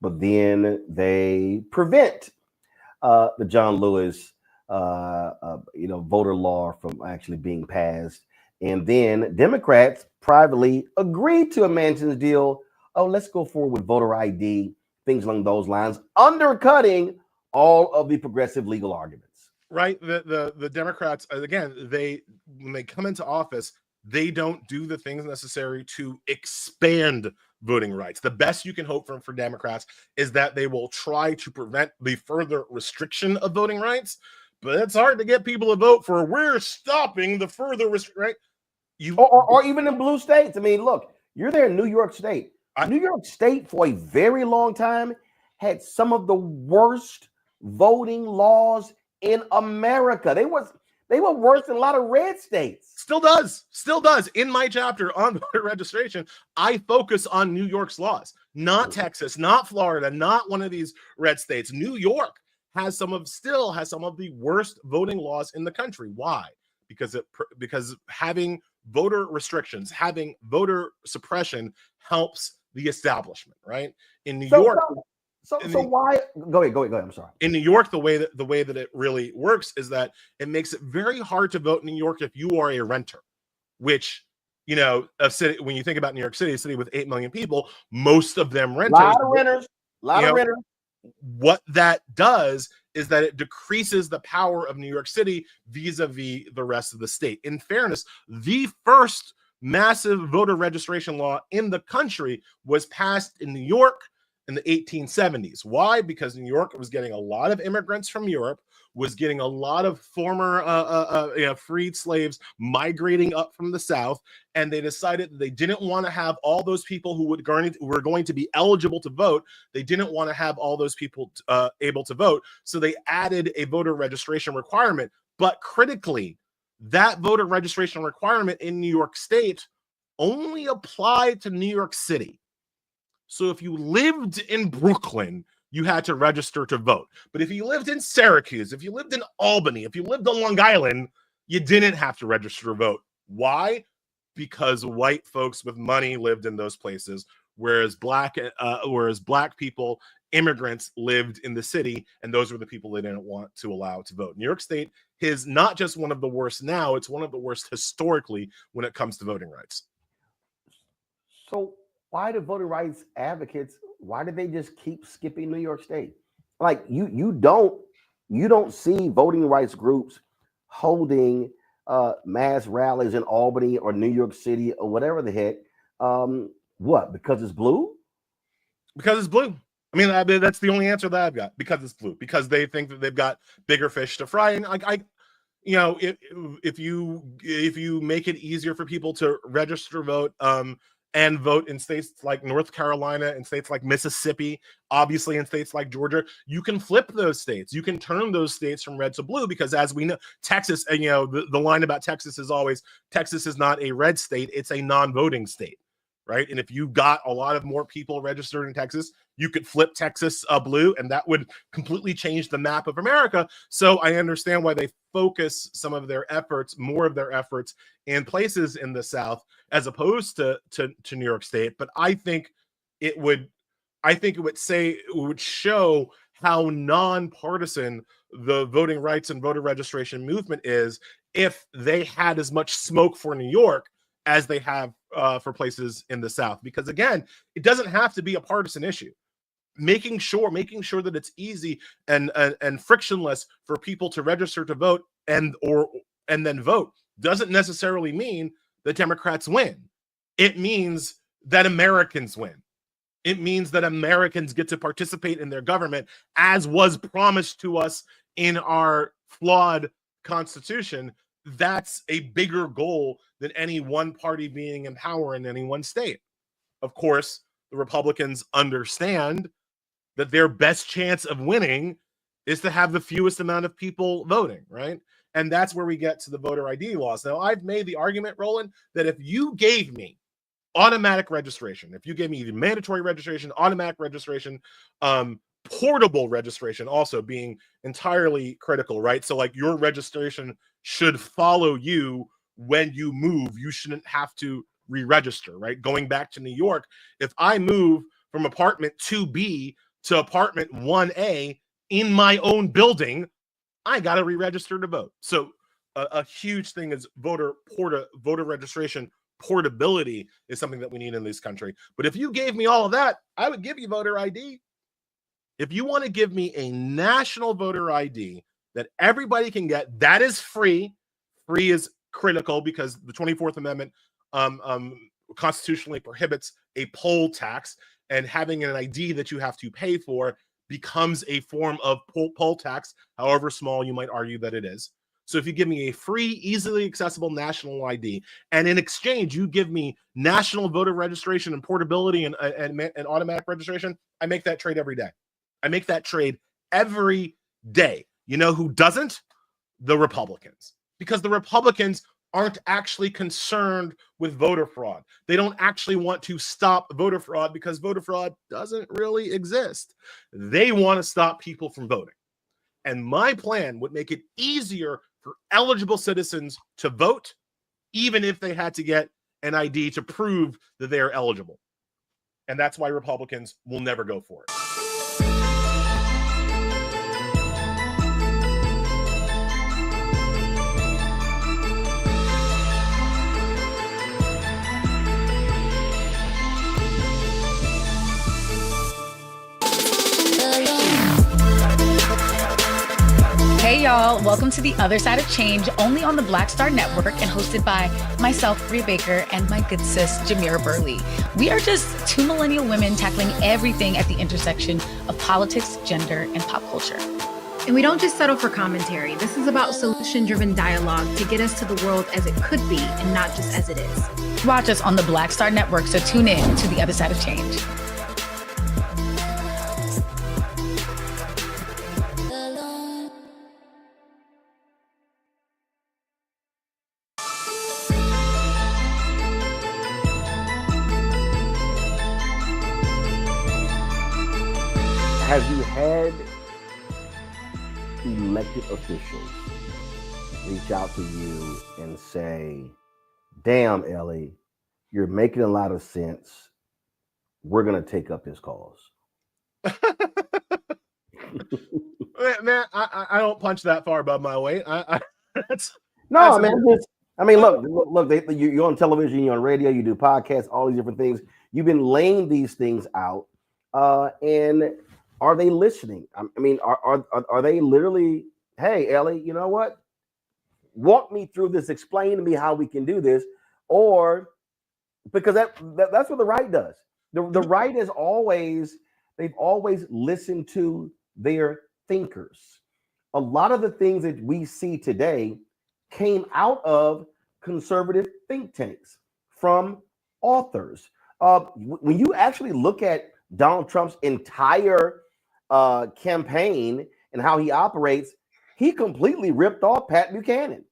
but then they prevent the John Lewis, voter law from actually being passed. And then Democrats privately agreed to a mansions deal. Oh, let's go forward with voter ID, things along those lines, undercutting all of the progressive legal arguments. Right. The Democrats, again, when they come into office, they don't do the things necessary to expand voting rights. The best you can hope for Democrats is that they will try to prevent the further restriction of voting rights, but it's hard to get people to vote for we're stopping the further right? Or even in blue states. I mean, look, you're there in New York State. New York State for a very long time had some of the worst voting laws in America. They were worse than a lot of red states. Still does. In my chapter on voter registration, I focus on New York's laws, not Texas, not Florida, not one of these red states. New York still has some of the worst voting laws in the country. Why? Because having voter restrictions, having voter suppression helps the establishment, right? In New York. So why? Go ahead. I'm sorry. In New York, the way that it really works is that it makes it very hard to vote in New York if you are a renter, which, a city, when you think about New York City, a city with 8 million people, most of them renters. A lot of renters. What that does is that it decreases the power of New York City vis-a-vis the rest of the state. In fairness, the first massive voter registration law in the country was passed in New York in the 1870s. Why? Because New York was getting a lot of immigrants from Europe, was getting a lot of former freed slaves migrating up from the South, and they decided that they didn't want to have all those people who were going to be eligible to vote. They didn't want to have all those people able to vote, so they added a voter registration requirement. But critically, that voter registration requirement in New York State only applied to New York City. So if you lived in Brooklyn, you had to register to vote. But if you lived in Syracuse, if you lived in Albany, if you lived on Long Island, you didn't have to register to vote. Why? Because white folks with money lived in those places, whereas black people, immigrants, lived in the city, and those were the people they didn't want to allow to vote. New York State is not just one of the worst now, it's one of the worst historically when it comes to voting rights. So why do voting rights advocates, why do they just keep skipping New York State? Like you don't see voting rights groups holding mass rallies in Albany or New York City or whatever the heck. What? Because it's blue? Because it's blue. I mean, that's the only answer that I've got. Because it's blue. Because they think that they've got bigger fish to fry. And if you make it easier for people to register vote, and vote in states like North Carolina and states like Mississippi, obviously in states like Georgia, you can flip those states. You can turn those states from red to blue because, as we know, Texas, the line about Texas is always, Texas is not a red state, it's a non-voting state. right? And if you got a lot of more people registered in Texas, you could flip Texas blue, and that would completely change the map of America. So I understand why they focus some of their efforts, more of their efforts, in places in the South as opposed to New York State. But I think it would show how nonpartisan the voting rights and voter registration movement is if they had as much smoke for New York as they have for places in the South. Because again, it doesn't have to be a partisan issue. Making sure that it's easy and frictionless for people to register to vote and then vote doesn't necessarily mean the Democrats win. It means that Americans win. It means that Americans get to participate in their government as was promised to us in our flawed Constitution. That's a bigger goal than any one party being in power in any one state. Of course, the Republicans understand that their best chance of winning is to have the fewest amount of people voting, right? And that's where we get to the voter ID laws. Now, I've made the argument, Roland, that if you gave me automatic registration, if you gave me either mandatory registration, automatic registration, portable registration also being entirely critical, right? So like your registration should follow you when you move. You shouldn't have to re-register, right? Going back to New York, if I move from apartment 2B to apartment 1A in my own building, I got to re-register to vote. So a huge thing is voter registration portability is something that we need in this country. But if you gave me all of that, I would give you voter ID. If you want to give me a national voter ID that everybody can get, that is free. Free is critical because the 24th Amendment constitutionally prohibits a poll tax, and having an ID that you have to pay for becomes a form of poll tax, however small you might argue that it is. So if you give me a free, easily accessible national ID, and in exchange, you give me national voter registration and portability and automatic registration, I make that trade every day. I make that trade every day. You know who doesn't? The Republicans. Because the Republicans aren't actually concerned with voter fraud. They don't actually want to stop voter fraud because voter fraud doesn't really exist. They want to stop people from voting. And my plan would make it easier for eligible citizens to vote, even if they had to get an ID to prove that they are eligible. And that's why Republicans will never go for it. Hey y'all, welcome to The Other Side of Change, only on the Black Star Network and hosted by myself, Bria Baker, and my good sis, Jamira Burley. We are just two millennial women tackling everything at the intersection of politics, gender, and pop culture. And we don't just settle for commentary. This is about solution-driven dialogue to get us to the world as it could be and not just as it is. Watch us on the Black Star Network, so tune in to The Other Side of Change. Have you had elected officials reach out to you and say, damn, Ellie, you're making a lot of sense. We're going to take up this cause? Man, I don't punch that far above my weight. That's look, you're on television, you're on radio, you do podcasts, all these different things. You've been laying these things out, and are they listening? I mean, are they literally, hey, Ellie, you know what? Walk me through this. Explain to me how we can do this. Or because that's what the right does. The right is they've always listened to their thinkers. A lot of the things that we see today came out of conservative think tanks, from authors. When you actually look at Donald Trump's entire campaign and how he operates, he completely ripped off Pat Buchanan.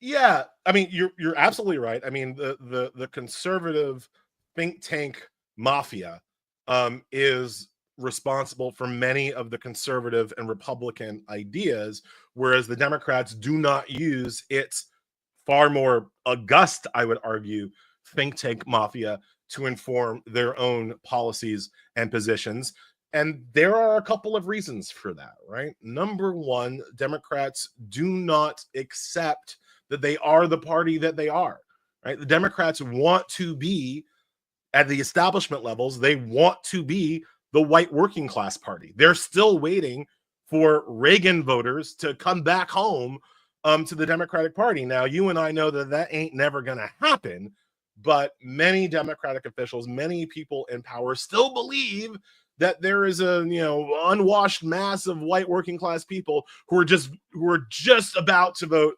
Yeah, I mean, you're absolutely right. I mean, the conservative think tank mafia is responsible for many of the conservative and Republican ideas, whereas the Democrats do not use its far more august, I would argue, think tank mafia to inform their own policies and positions. And there are a couple of reasons for that, right? Number one, Democrats do not accept that they are the party that they are, right? The Democrats want to be at the establishment levels, they want to be the white working class party. They're still waiting for Reagan voters to come back home to the Democratic Party. Now, you and I know that that ain't never going to happen, but many Democratic officials, many people in power still believe that there is a unwashed mass of white working class people who are just about to vote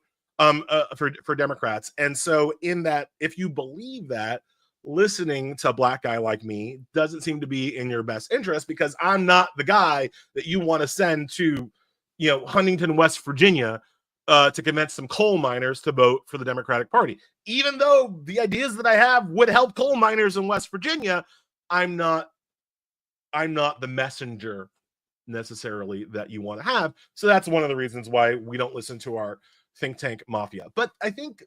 for Democrats. And so in that, if you believe that, listening to a black guy like me doesn't seem to be in your best interest, because I'm not the guy that you want to send to, Huntington, West Virginia, to convince some coal miners to vote for the Democratic Party. Even though the ideas that I have would help coal miners in West Virginia, I'm not the messenger necessarily that you want to have. So that's one of the reasons why we don't listen to our think tank mafia. But I think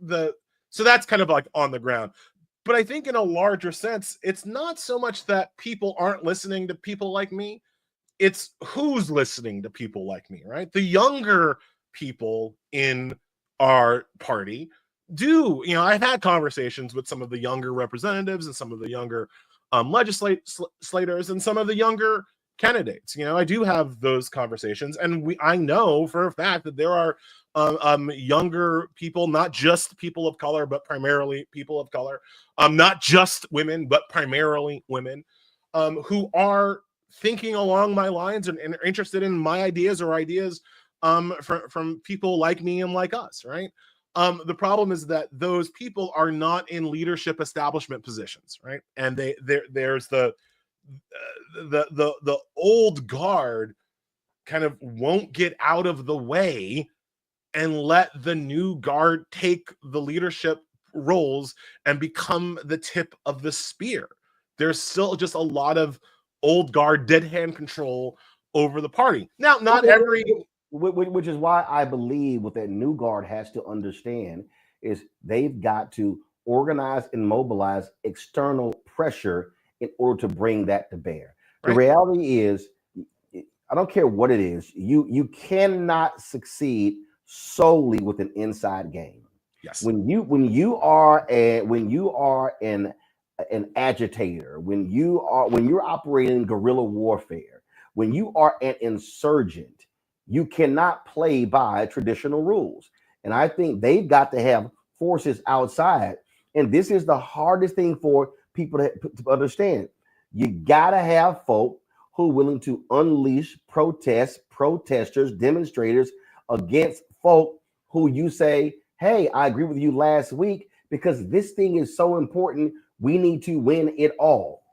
so that's kind of like on the ground. But I think in a larger sense, it's not so much that people aren't listening to people like me. It's who's listening to people like me, right? The younger people in our party do, I've had conversations with some of the younger representatives and some of the younger legislators and some of the younger candidates. I do have those conversations, and I know for a fact that there are younger people, not just people of color, but primarily people of color, not just women, but primarily women, who are thinking along my lines and are interested in my ideas or ideas from people like me and like us, right? The problem is that those people are not in leadership establishment positions, right? And there's the old guard kind of won't get out of the way and let the new guard take the leadership roles and become the tip of the spear. There's still just a lot of old guard dead hand control over the party. Now, not every... Which is why I believe what that new guard has to understand is they've got to organize and mobilize external pressure in order to bring that to bear. The reality is, I don't care what it is, you cannot succeed solely with an inside game. Yes. When you are an agitator, when you're operating guerrilla warfare, when you are an insurgent, you cannot play by traditional rules. And I think they've got to have forces outside. And this is the hardest thing for people to understand. You got to have folk who are willing to unleash protesters, demonstrators against folk who you say, hey, I agree with you last week because this thing is so important. We need to win it all.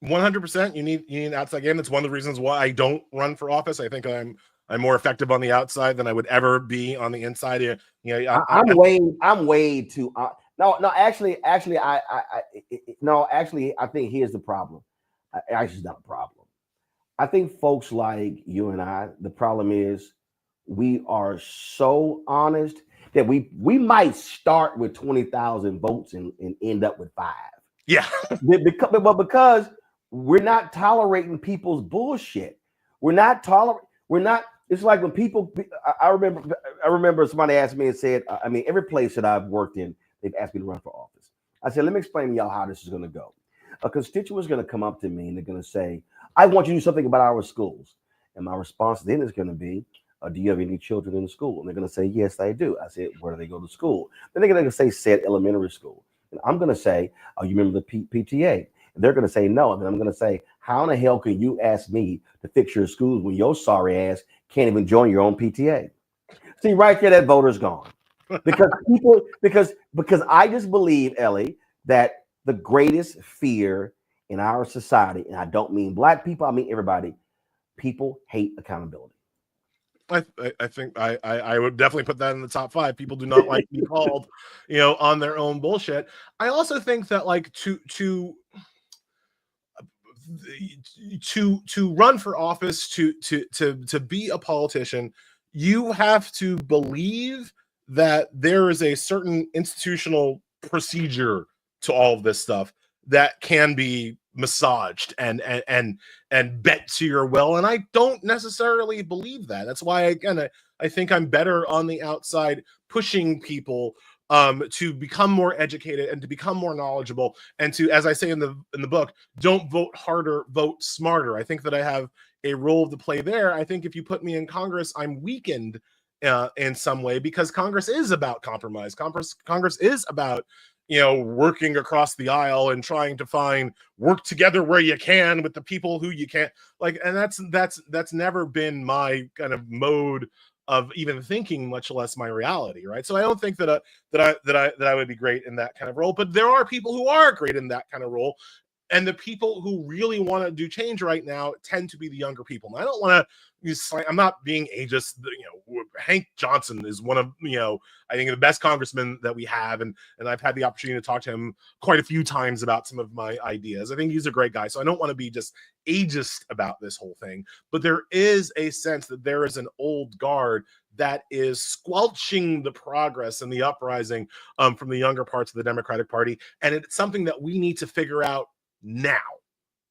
100%. You need an outside game. That's one of the reasons why I don't run for office. I think I'm more effective on the outside than I would ever be on the inside. I'm way too. Actually, I think here's the problem. Actually, it's not a problem. I think folks like you and I, the problem is we are so honest that we might start with 20,000 votes and end up with 5. Yeah. because we're not tolerating people's bullshit. It's like when people, I remember somebody asked me and said, every place that I've worked in, they've asked me to run for office. I said, let me explain to y'all how this is going to go. A constituent is going to come up to me and they're going to say, I want you to do something about our schools. And my response then is going to be, do you have any children in the school? And they're going to say, yes, I do. I said, where do they go to school? Then they're going to say, said elementary school. And I'm going to say, oh, you remember the PTA? And they're going to say no. And then I'm going to say, how in the hell can you ask me to fix your schools when your sorry ass can't even join your own PTA? See, right there, that voter's gone. Because I just believe, Ellie, that the greatest fear in our society, and I don't mean black people, I mean everybody, people hate accountability. I think I would definitely put that in the top 5. People do not like to be called, on their own bullshit. I also think that like to run for office, to be a politician, you have to believe that there is a certain institutional procedure to all of this stuff that can be massaged and bent to your will, and I don't necessarily believe that. That's why, again, I think I'm better on the outside pushing people to become more educated and to become more knowledgeable, and to, as I say in the book, don't vote harder, vote smarter. I think that I have a role to play there. I think if you put me in Congress, I'm weakened in some way, because Congress is about compromise. Congress is about working across the aisle and trying to work together where you can with the people who you can't, like, and that's never been my kind of mode of even thinking, much less my reality, right? So I don't think that I would be great in that kind of role, but there are people who are great in that kind of role. And the people who really want to do change right now tend to be the younger people. And I don't want to, I'm not being ageist. Hank Johnson is one of, I think the best congressmen that we have. And I've had the opportunity to talk to him quite a few times about some of my ideas. I think he's a great guy. So I don't want to be just ageist about this whole thing. But there is a sense that there is an old guard that is squelching the progress and the uprising from the younger parts of the Democratic Party. And it's something that we need to figure out now,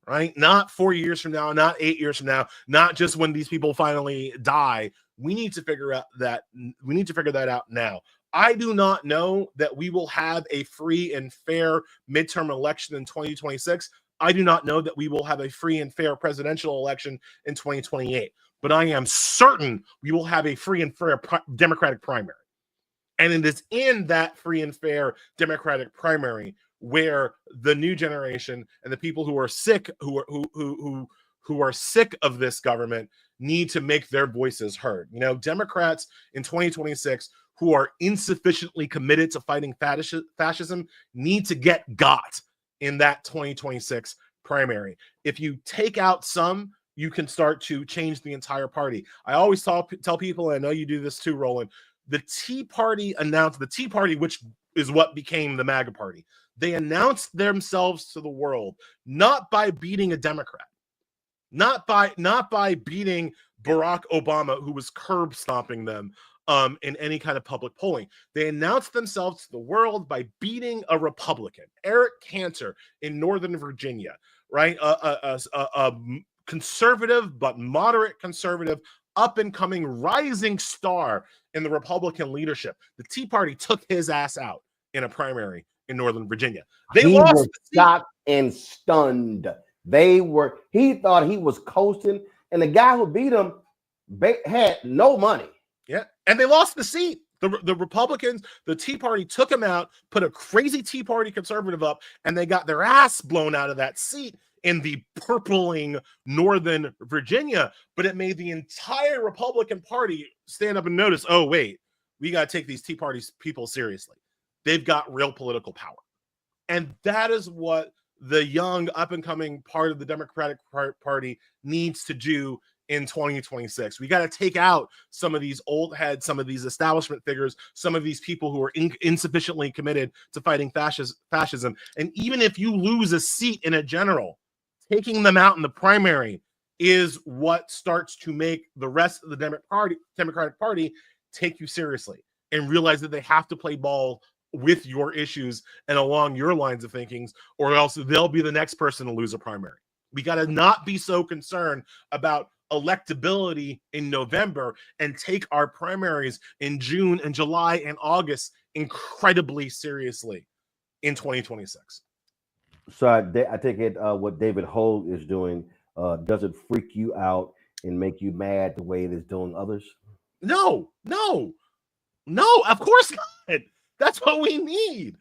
right? Not 4 years from now, not 8 years from now, not just when these people finally die. We need to figure that out now. I do not know that we will have a free and fair midterm election in 2026. I do not know that we will have a free and fair presidential election in 2028. But I am certain we will have a free and fair Democratic primary. And it is in that free and fair Democratic primary where the new generation and the people who are sick, who are sick of this government, need to make their voices heard. Democrats in 2026 who are insufficiently committed to fighting fascism need to get got in that 2026 primary. If you take out some, you can start to change the entire party. I always tell people, and I know you do this too, Roland, the Tea Party, which is what became the MAGA party, they announced themselves to the world not by beating a Democrat, not by beating Barack Obama, who was curb stomping them in any kind of public polling. They announced themselves to the world by beating a Republican, Eric Cantor, in Northern Virginia, right? A conservative but moderate conservative, up and coming rising star in the Republican leadership. The Tea Party took his ass out in a primary in Northern Virginia. He was shocked and stunned. He thought he was coasting, and the guy who beat him had no money. Yeah, and they lost the seat. The Republicans, the Tea Party took him out, put a crazy Tea Party conservative up, and they got their ass blown out of that seat in the purpling Northern Virginia. But it made the entire Republican Party stand up and notice, oh, wait, we got to take these Tea Party people seriously. They've got real political power. And that is what the young, up-and-coming part of the Democratic Party needs to do in 2026. We got to take out some of these old heads, some of these establishment figures, some of these people who are insufficiently committed to fighting fascism. And even if you lose a seat in a general, taking them out in the primary is what starts to make the rest of the Democratic Party take you seriously and realize that they have to play ball with your issues and along your lines of thinking, or else they'll be the next person to lose a primary. We got to not be so concerned about electability in November and take our primaries in June and July and August incredibly seriously in 2026. So I take it what David Hogue is doing doesn't freak you out and make you mad the way it is doing others? No, of course not. That's what we need.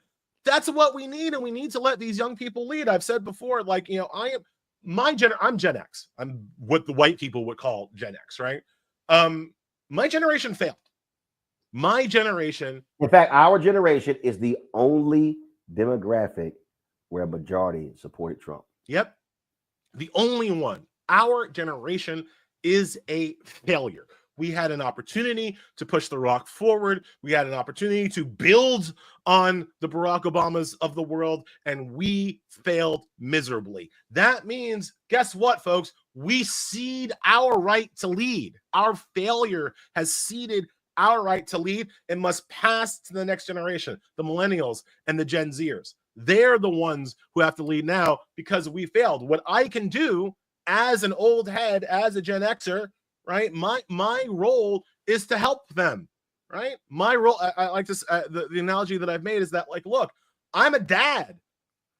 And we need to let these young people lead. I've said before, I'm Gen X. I'm what the white people would call Gen X, right? My generation failed. My generation. In fact, our generation is the only demographic where a majority supported Trump. Yep. The only one. Our generation is a failure. We had an opportunity to push the rock forward. We had an opportunity to build on the Barack Obamas of the world, and we failed miserably. That means, guess what, folks? We cede our right to lead. Our failure has ceded our right to lead and must pass to the next generation, the millennials and the Gen Zers. They're the ones who have to lead now because we failed. What I can do as an old head, as a Gen Xer, right? My role is to help them, right? My role, I like this, the analogy that I've made is that, like, look, I'm a dad.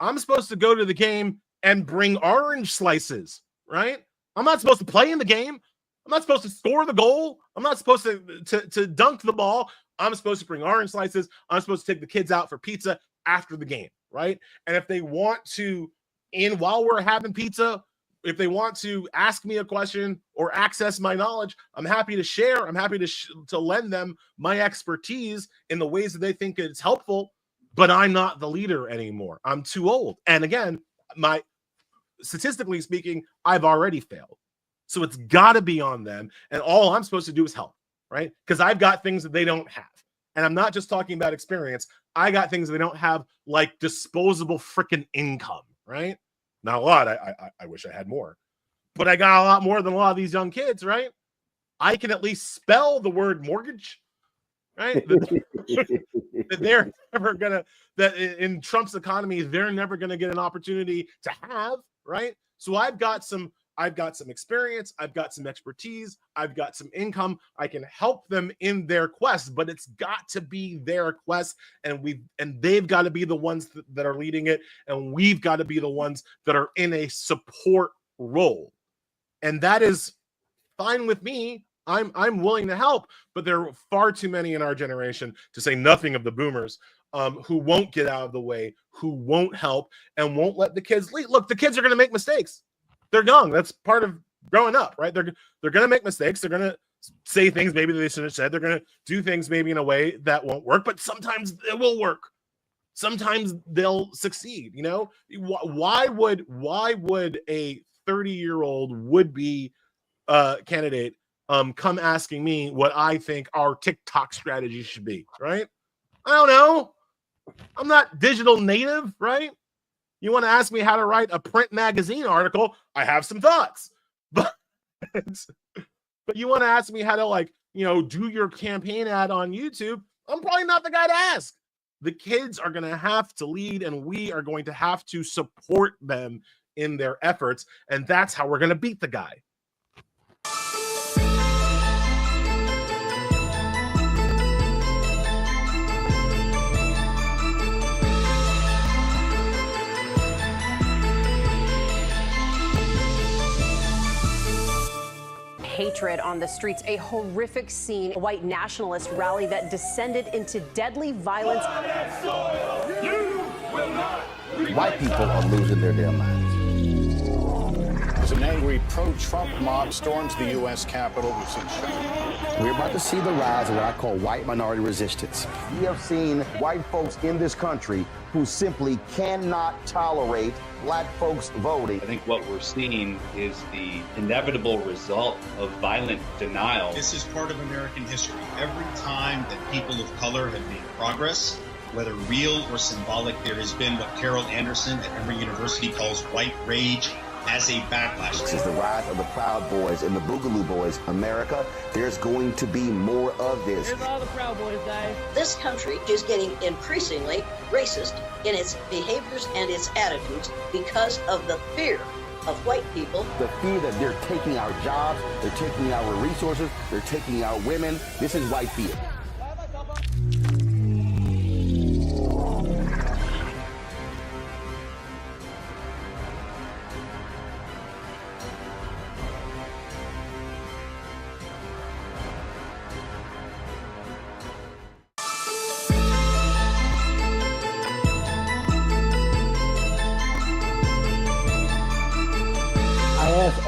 I'm supposed to go to the game and bring orange slices, right? I'm not supposed to play in the game. I'm not supposed to score the goal. I'm not supposed to dunk the ball. I'm supposed to bring orange slices. I'm supposed to take the kids out for pizza after the game, right? And if they want to, while we're having pizza, if they want to ask me a question or access my knowledge, I'm happy to share. I'm happy to lend them my expertise in the ways that they think it's helpful, but I'm not the leader anymore. I'm too old. And again, statistically speaking, I've already failed. So it's got to be on them. And all I'm supposed to do is help, right? Because I've got things that they don't have. And I'm not just talking about experience. I got things they don't have, like disposable freaking income, right? Not a lot. I wish I had more. But I got a lot more than a lot of these young kids, right? I can at least spell the word mortgage, right? that they're never going to, that in Trump's economy, they're never going to get an opportunity to have, right? So I've got some experience, I've got some expertise, I've got some income. I can help them in their quest, but it's got to be their quest, and they've got to be the ones that are leading it, and we've got to be the ones that are in a support role. And that is fine with me. I'm willing to help, but there are far too many in our generation, to say nothing of the boomers, who won't get out of the way, who won't help, and won't let the kids lead. Look, the kids are going to make mistakes. They're young. That's part of growing up, right? They're going to make mistakes. They're going to say things maybe they shouldn't have said. They're going to do things maybe in a way that won't work, but sometimes it will work. Sometimes they'll succeed. You know, why would a 30-year-old would-be candidate come asking me what I think our TikTok strategy should be, right? I don't know. I'm not digital native, right? You want to ask me how to write a print magazine article? I have some thoughts, but you want to ask me how to, like, you know, do your campaign ad on YouTube? I'm probably not the guy to ask. The kids are going to have to lead, and we are going to have to support them in their efforts, and that's how we're going to beat the guy. Hatred on the streets, a horrific scene, a white nationalist rally that descended into deadly violence. White people are losing their damn minds. As an angry pro-Trump mob storms the U.S. Capitol, we've seen We're about to see the rise of what I call white minority resistance. We have seen white folks in this country who simply cannot tolerate black folks voting. I think what we're seeing is the inevitable result of violent denial. This is part of American history. Every time that people of color have made progress, whether real or symbolic, there has been what Carol Anderson at Emory University calls white rage as a backlash. This is the rise of the Proud Boys and the Boogaloo Boys. America, there's going to be more of this. There's all the Proud Boys, guys. This country is getting increasingly racist in its behaviors and its attitudes because of the fear of white people. The fear that they're taking our jobs, they're taking our resources, they're taking our women. This is white fear.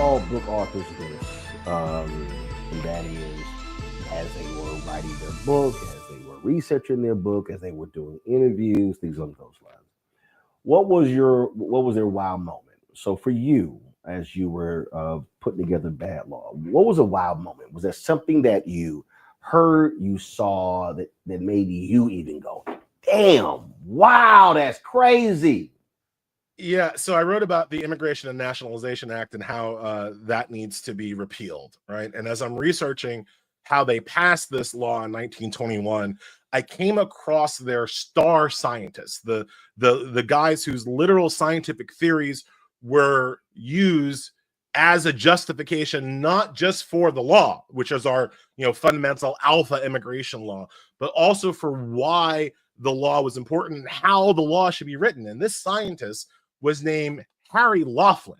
All book authors this, and that is, as they were writing their book, as they were researching their book, as they were doing interviews, things along those lines. What was their wow moment? So for you, as you were putting together Bad Law? What was a wild moment? Was there something that you heard, you saw that made you even go, damn, wow, that's crazy? Yeah, so I wrote about the Immigration and Nationalization Act and how that needs to be repealed, right? And as I'm researching how they passed this law in 1921, I came across their star scientists, the guys whose literal scientific theories were used as a justification, not just for the law, which is our fundamental alpha immigration law, but also for why the law was important and how the law should be written. And this scientist was named Harry Laughlin,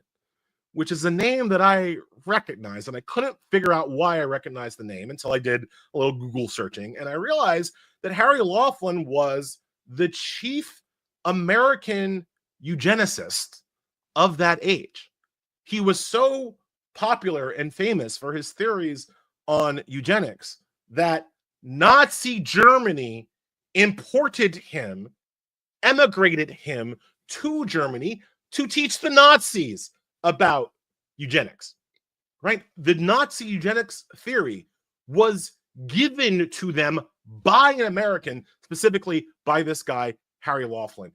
which is a name that I recognized, and I couldn't figure out why I recognized the name until I did a little Google searching, and I realized that Harry Laughlin was the chief American eugenicist of that age. He was so popular and famous for his theories on eugenics that Nazi Germany imported him, emigrated him to Germany to teach the Nazis about eugenics, right? The Nazi eugenics theory was given to them by an American, specifically by this guy, Harry Laughlin.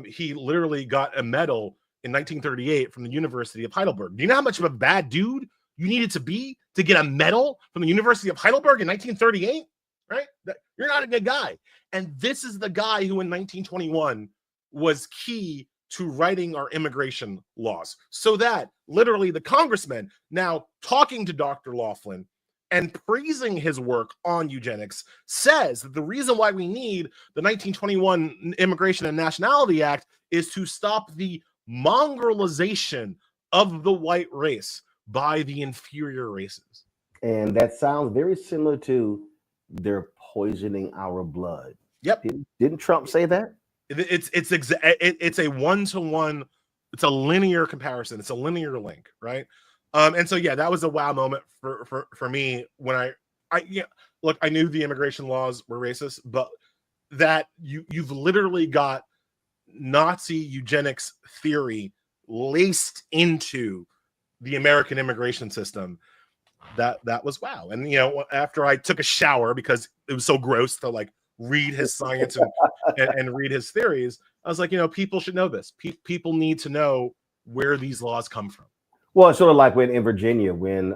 He literally got a medal in 1938 from the University of Heidelberg. Do you know how much of a bad dude you needed to be to get a medal from the University of Heidelberg in 1938, right? You're not a good guy. And this is the guy who in 1921 was key to writing our immigration laws, so that literally the congressman now talking to Dr. Laughlin and praising his work on eugenics says that the reason why we need the 1921 Immigration and Nationality Act is to stop the mongrelization of the white race by the inferior races. And that sounds very similar to they're poisoning our blood. Yep. Didn't Trump say that? It's a one-to-one, it's a linear comparison, it's a linear link, right? And so yeah, that was a wow moment for me when I look, I knew the immigration laws were racist, but that you've literally got Nazi eugenics theory laced into the American immigration system. That was wow. And after I took a shower because it was so gross to like read his science and read his theories, I was like, people should know this. People need to know where these laws come from. Well, it's sort of like when in Virginia, when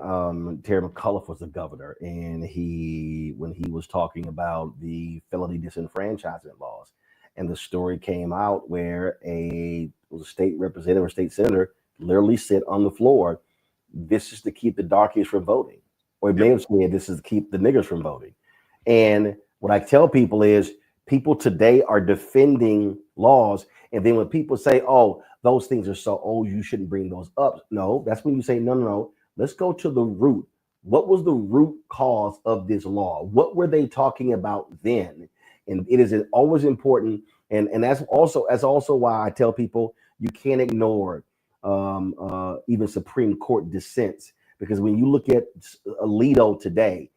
Terry McAuliffe was the governor, and when he was talking about the felony disenfranchisement laws, and the story came out where a state representative or state senator literally said on the floor, "This is to keep the darkies from voting," or it may have said, "This is to keep the niggers from voting." And what I tell people is, people today are defending laws, and then when people say, "Oh, those things are so old, you shouldn't bring those up," no, that's when you say, no, let's go to the root. What was the root cause of this law? What were they talking about then? And it is always important, and that's also why I tell people you can't ignore even Supreme Court dissents, because when you look at Alito today,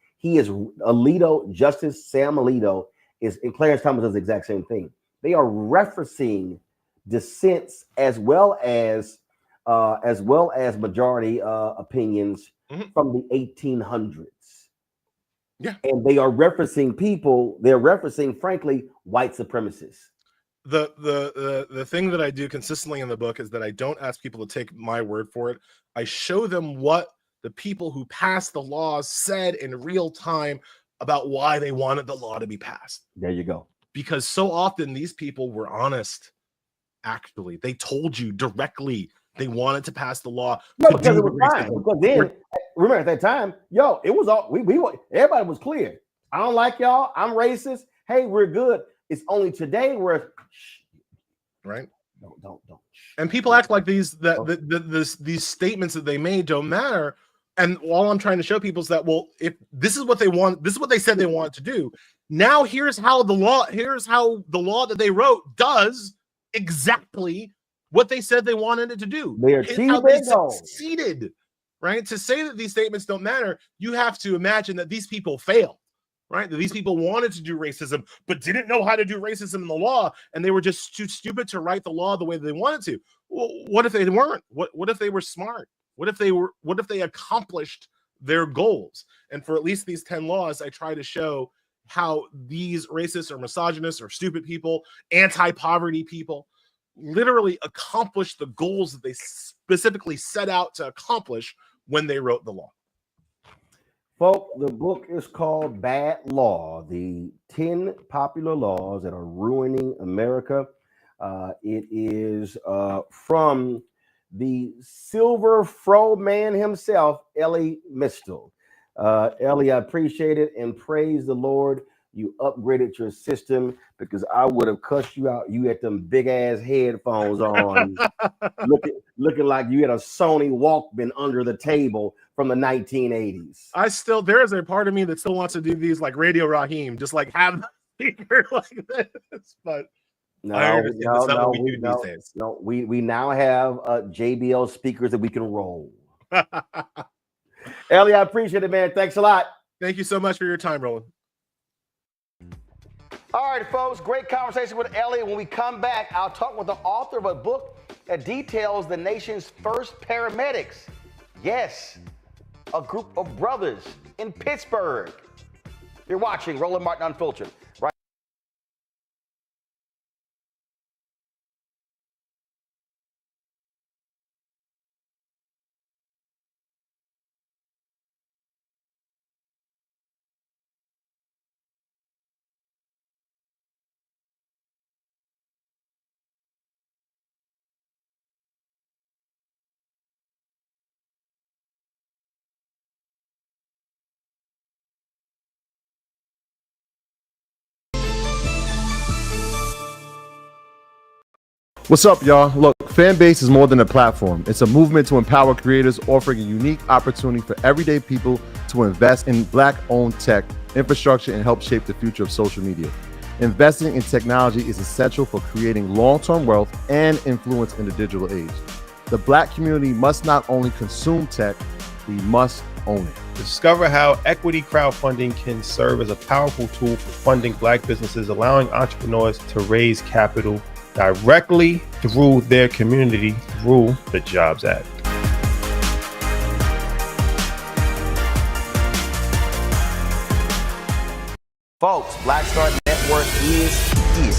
Justice Sam Alito and Clarence Thomas does the exact same thing. They are referencing dissents as well as majority opinions from the 1800s. Yeah, and they are referencing people. They're referencing, frankly, white supremacists. The thing that I do consistently in the book is that I don't ask people to take my word for it. I show them what the people who passed the laws said in real time about why they wanted the law to be passed. There you go. Because so often these people were honest. Actually, they told you directly they wanted to pass the law. No, because it was fine. Because then, remember at that time, it was all everybody was clear. I don't like y'all. I'm racist. Hey, we're good. It's only today where, right? Don't. And people act like these statements that they made don't matter. And all I'm trying to show people is that, well, if this is what they want, this is what they said they wanted to do. Now here's how the law that they wrote does exactly what they said they wanted it to do. They succeeded, right? To say that these statements don't matter, you have to imagine that these people failed, right? That these people wanted to do racism, but didn't know how to do racism in the law, and they were just too stupid to write the law the way they wanted to. Well, what if they weren't? What if they were smart? What if they accomplished their goals? And for at least these 10 laws, I try to show how these racist or misogynist or stupid people, anti-poverty people, literally accomplished the goals that they specifically set out to accomplish when they wrote the law. Folks, the book is called Bad Law, the 10 popular laws that are ruining America. It is from the Silver Fro man himself, Ellie Mistel. Ellie, I appreciate it and praise the Lord. You upgraded your system because I would have cussed you out. You had them big ass headphones on, looking like you had a Sony Walkman under the table from the 1980s. There is a part of me that still wants to do these like Radio Raheem, just like have the speaker like this. But we now have JBL speakers that we can roll. Ellie, I appreciate it, man. Thanks a lot. Thank you so much for your time, Roland. All right, folks, great conversation with Ellie. When we come back, I'll talk with the author of a book that details the nation's first paramedics. Yes, a group of brothers in Pittsburgh. You're watching Roland Martin Unfiltered. Right. What's up, y'all? Look, Fanbase is more than a platform. It's a movement to empower creators, offering a unique opportunity for everyday people to invest in Black-owned tech, infrastructure, and help shape the future of social media. Investing in technology is essential for creating long-term wealth and influence in the digital age. The Black community must not only consume tech, we must own it. Discover how equity crowdfunding can serve as a powerful tool for funding Black businesses, allowing entrepreneurs to raise capital directly through their community through the Jobs Act. Folks, Black Star Network is here.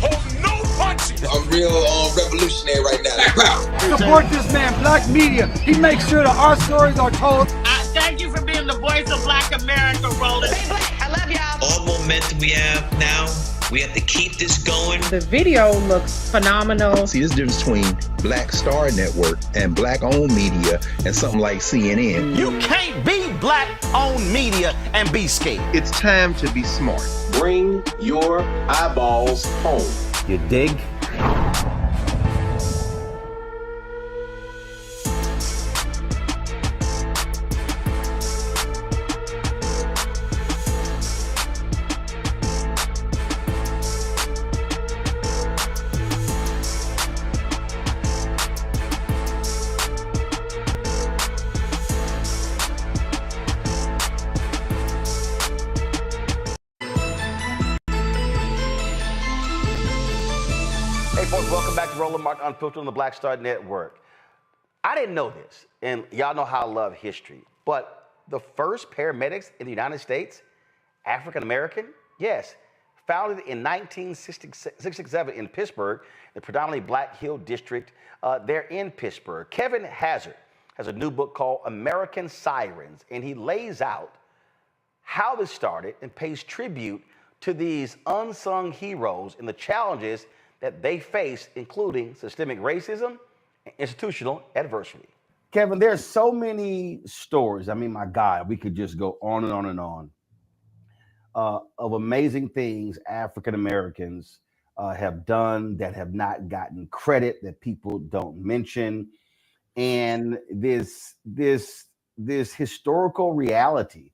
Hold no punches. I'm real revolutionary right now. Support this man, Black Media. He makes sure that our stories are told. Thank you for being the voice of Black America, Roland. Stay Black. I love y'all. All momentum we have now. We have to keep this going. The video looks phenomenal. See, this difference between Black Star Network and Black-owned media and something like CNN. You can't be Black-owned media and be scared. It's time to be smart. Bring your eyeballs home. You dig? Unfiltered on the Black Star Network. I didn't know this, and y'all know how I love history, but the first paramedics in the United States, African American, yes, founded in 1967 in Pittsburgh, the predominantly Black Hill District there in Pittsburgh. Kevin Hazard has a new book called American Sirens, and he lays out how this started and pays tribute to these unsung heroes and the challenges that they face, including systemic racism and institutional adversity. Kevin, there's so many stories. I mean, my God, we could just go on and on and on of amazing things African Americans have done that have not gotten credit, that people don't mention. And this historical reality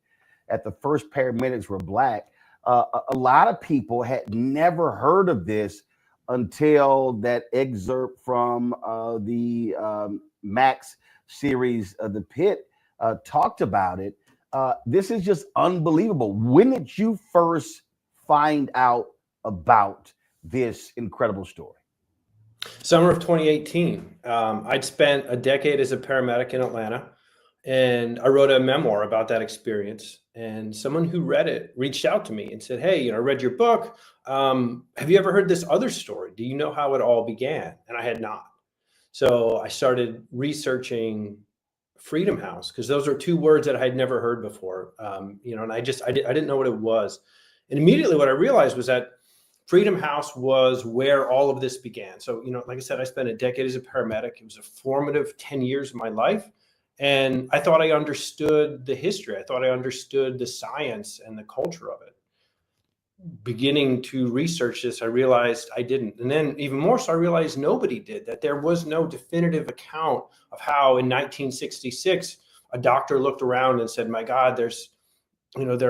that the first paramedics were Black, a lot of people had never heard of this until that excerpt from the Max series, The Pit, talked about it. This is just unbelievable. When did you first find out about this incredible story? Summer of 2018. I'd spent a decade as a paramedic in Atlanta, and I wrote a memoir about that experience. And someone who read it reached out to me and said, "Hey, I read your book. Have you ever heard this other story? Do you know how it all began?" And I had not. So I started researching Freedom House, because those are two words that I had never heard before. And I didn't know what it was. And immediately what I realized was that Freedom House was where all of this began. So, like I said, I spent a decade as a paramedic. It was a formative 10 years of my life. And I thought I understood the history. I thought I understood the science and the culture of it. Beginning to research this, I realized I didn't. And then even more so, I realized nobody did, that there was no definitive account of how in 1966, a doctor looked around and said, my God, there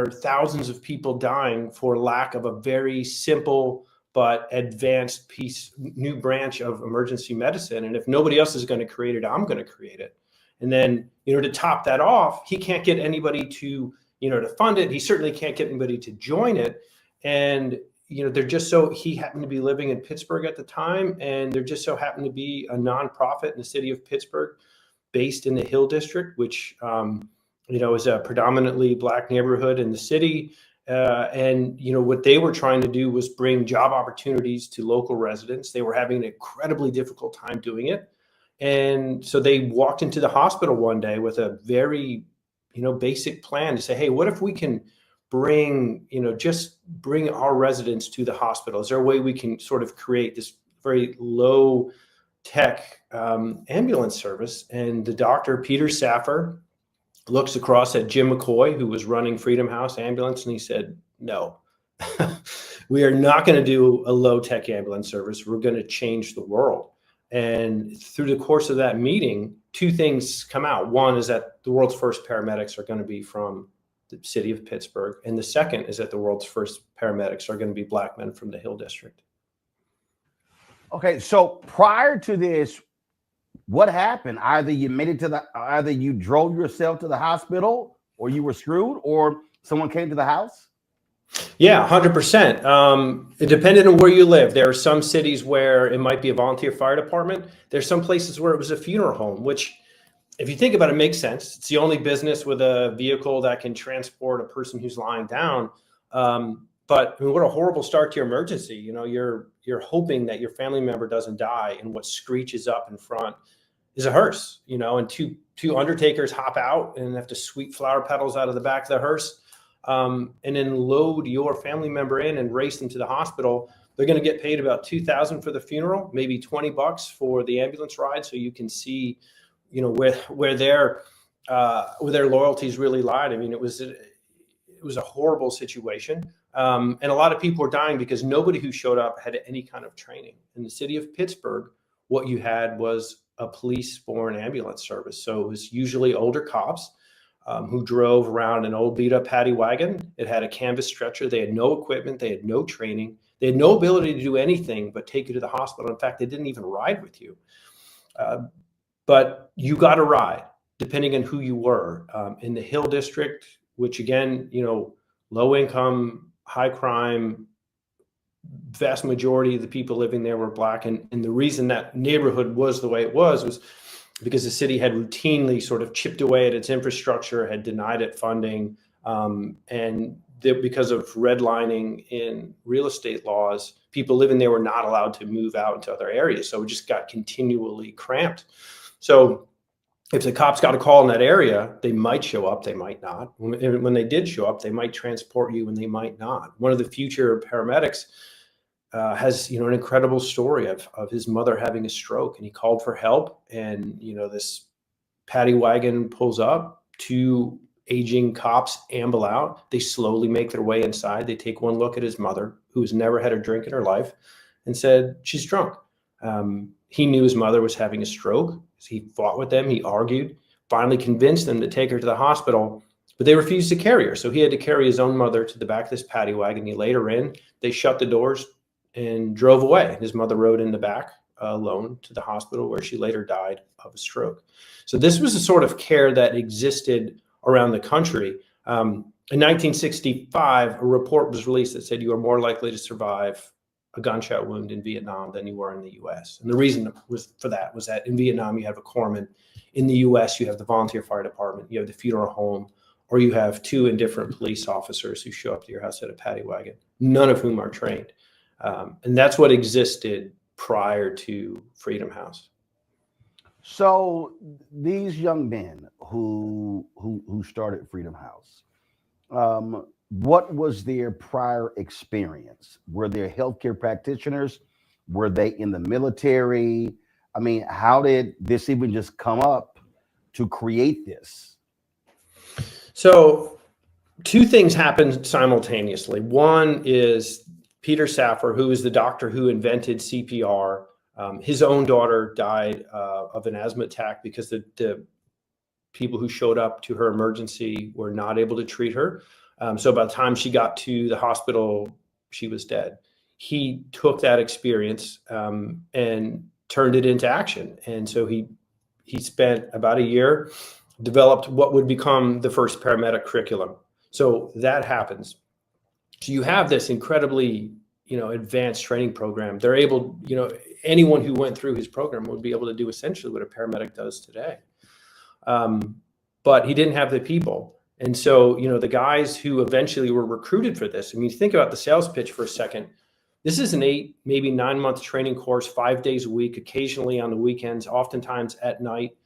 are thousands of people dying for lack of a very simple but advanced new branch of emergency medicine. And if nobody else is going to create it, I'm going to create it. And then, to top that off, he can't get anybody to fund it. He certainly can't get anybody to join it. And, he happened to be living in Pittsburgh at the time. And there just so happened to be a nonprofit in the city of Pittsburgh based in the Hill District, which, is a predominantly Black neighborhood in the city. And what they were trying to do was bring job opportunities to local residents. They were having an incredibly difficult time doing it. And so they walked into the hospital one day with a very, basic plan to say, hey, what if we can bring our residents to the hospital? Is there a way we can sort of create this very low tech ambulance service? And the doctor, Peter Saffer, looks across at Jim McCoy, who was running Freedom House Ambulance, and he said, no, we are not going to do a low tech ambulance service. We're going to change the world. And through the course of that meeting, two things come out. One is that the world's first paramedics are going to be from the city of Pittsburgh. And the second is that the world's first paramedics are going to be Black men from the Hill District. Okay, so prior to this, what happened? Either you drove yourself to the hospital, or you were screwed, or someone came to the house? Yeah, 100%. It depended on where you live. There are some cities where it might be a volunteer fire department. There's some places where it was a funeral home, which, if you think about it, makes sense. It's the only business with a vehicle that can transport a person who's lying down. But what a horrible start to your emergency. You're hoping that your family member doesn't die, and what screeches up in front is a hearse, and two undertakers hop out and have to sweep flower petals out of the back of the hearse. And then load your family member in and race them to the hospital. They're going to get paid about $2,000 for the funeral, maybe $20 for the ambulance ride. So you can see, where their loyalties really lied. I mean, it was a horrible situation. And a lot of people were dying because nobody who showed up had any kind of training. In the city of Pittsburgh, what you had was a police-borne ambulance service. So it was usually older cops who drove around an old beat-up paddy wagon. It had a canvas stretcher. They had no equipment. They had no training. They had no ability to do anything but take you to the hospital. In fact, they didn't even ride with you. But you got a ride, depending on who you were. In the Hill District, which again, low income, high crime, vast majority of the people living there were Black. And the reason that neighborhood was the way it was because the city had routinely sort of chipped away at its infrastructure, had denied it funding, because of redlining in real estate laws, people living there were not allowed to move out into other areas. So it just got continually cramped. So if the cops got a call in that area, they might show up, they might not. When they did show up, they might transport you and they might not. One of the future paramedics has, an incredible story of his mother having a stroke, and he called for help. And, this paddy wagon pulls up, two aging cops amble out. They slowly make their way inside. They take one look at his mother, who's never had a drink in her life, and said, she's drunk. He knew his mother was having a stroke. He fought with them. He argued, finally convinced them to take her to the hospital, but they refused to carry her. So he had to carry his own mother to the back of this paddy wagon. He laid her in. They shut the doors and drove away. His mother rode in the back alone to the hospital, where she later died of a stroke. So this was a sort of care that existed around the country. In 1965, a report was released that said you are more likely to survive a gunshot wound in Vietnam than you were in the US. And the reason was that in Vietnam, you have a corpsman. In the US, you have the volunteer fire department, you have the funeral home, or you have 2 indifferent police officers who show up to your house in a paddy wagon, none of whom are trained. And that's what existed prior to Freedom House. So these young men who started Freedom House, what was their prior experience? Were they healthcare practitioners? Were they in the military? I mean, how did this even just come up to create this? So 2 things happened simultaneously. One is Peter Safar, who is the doctor who invented CPR. His own daughter died of an asthma attack because the people who showed up to her emergency were not able to treat her. So by the time she got to the hospital, she was dead. He took that experience and turned it into action. And so he spent about a year, developed what would become the first paramedic curriculum. So that happens. So you have this incredibly, advanced training program. They're able, anyone who went through his program would be able to do essentially what a paramedic does today. But he didn't have the people. And so, the guys who eventually were recruited for this, I mean, think about the sales pitch for a second. This is an 8, maybe 9-month training course, 5 days a week, occasionally on the weekends, oftentimes at night.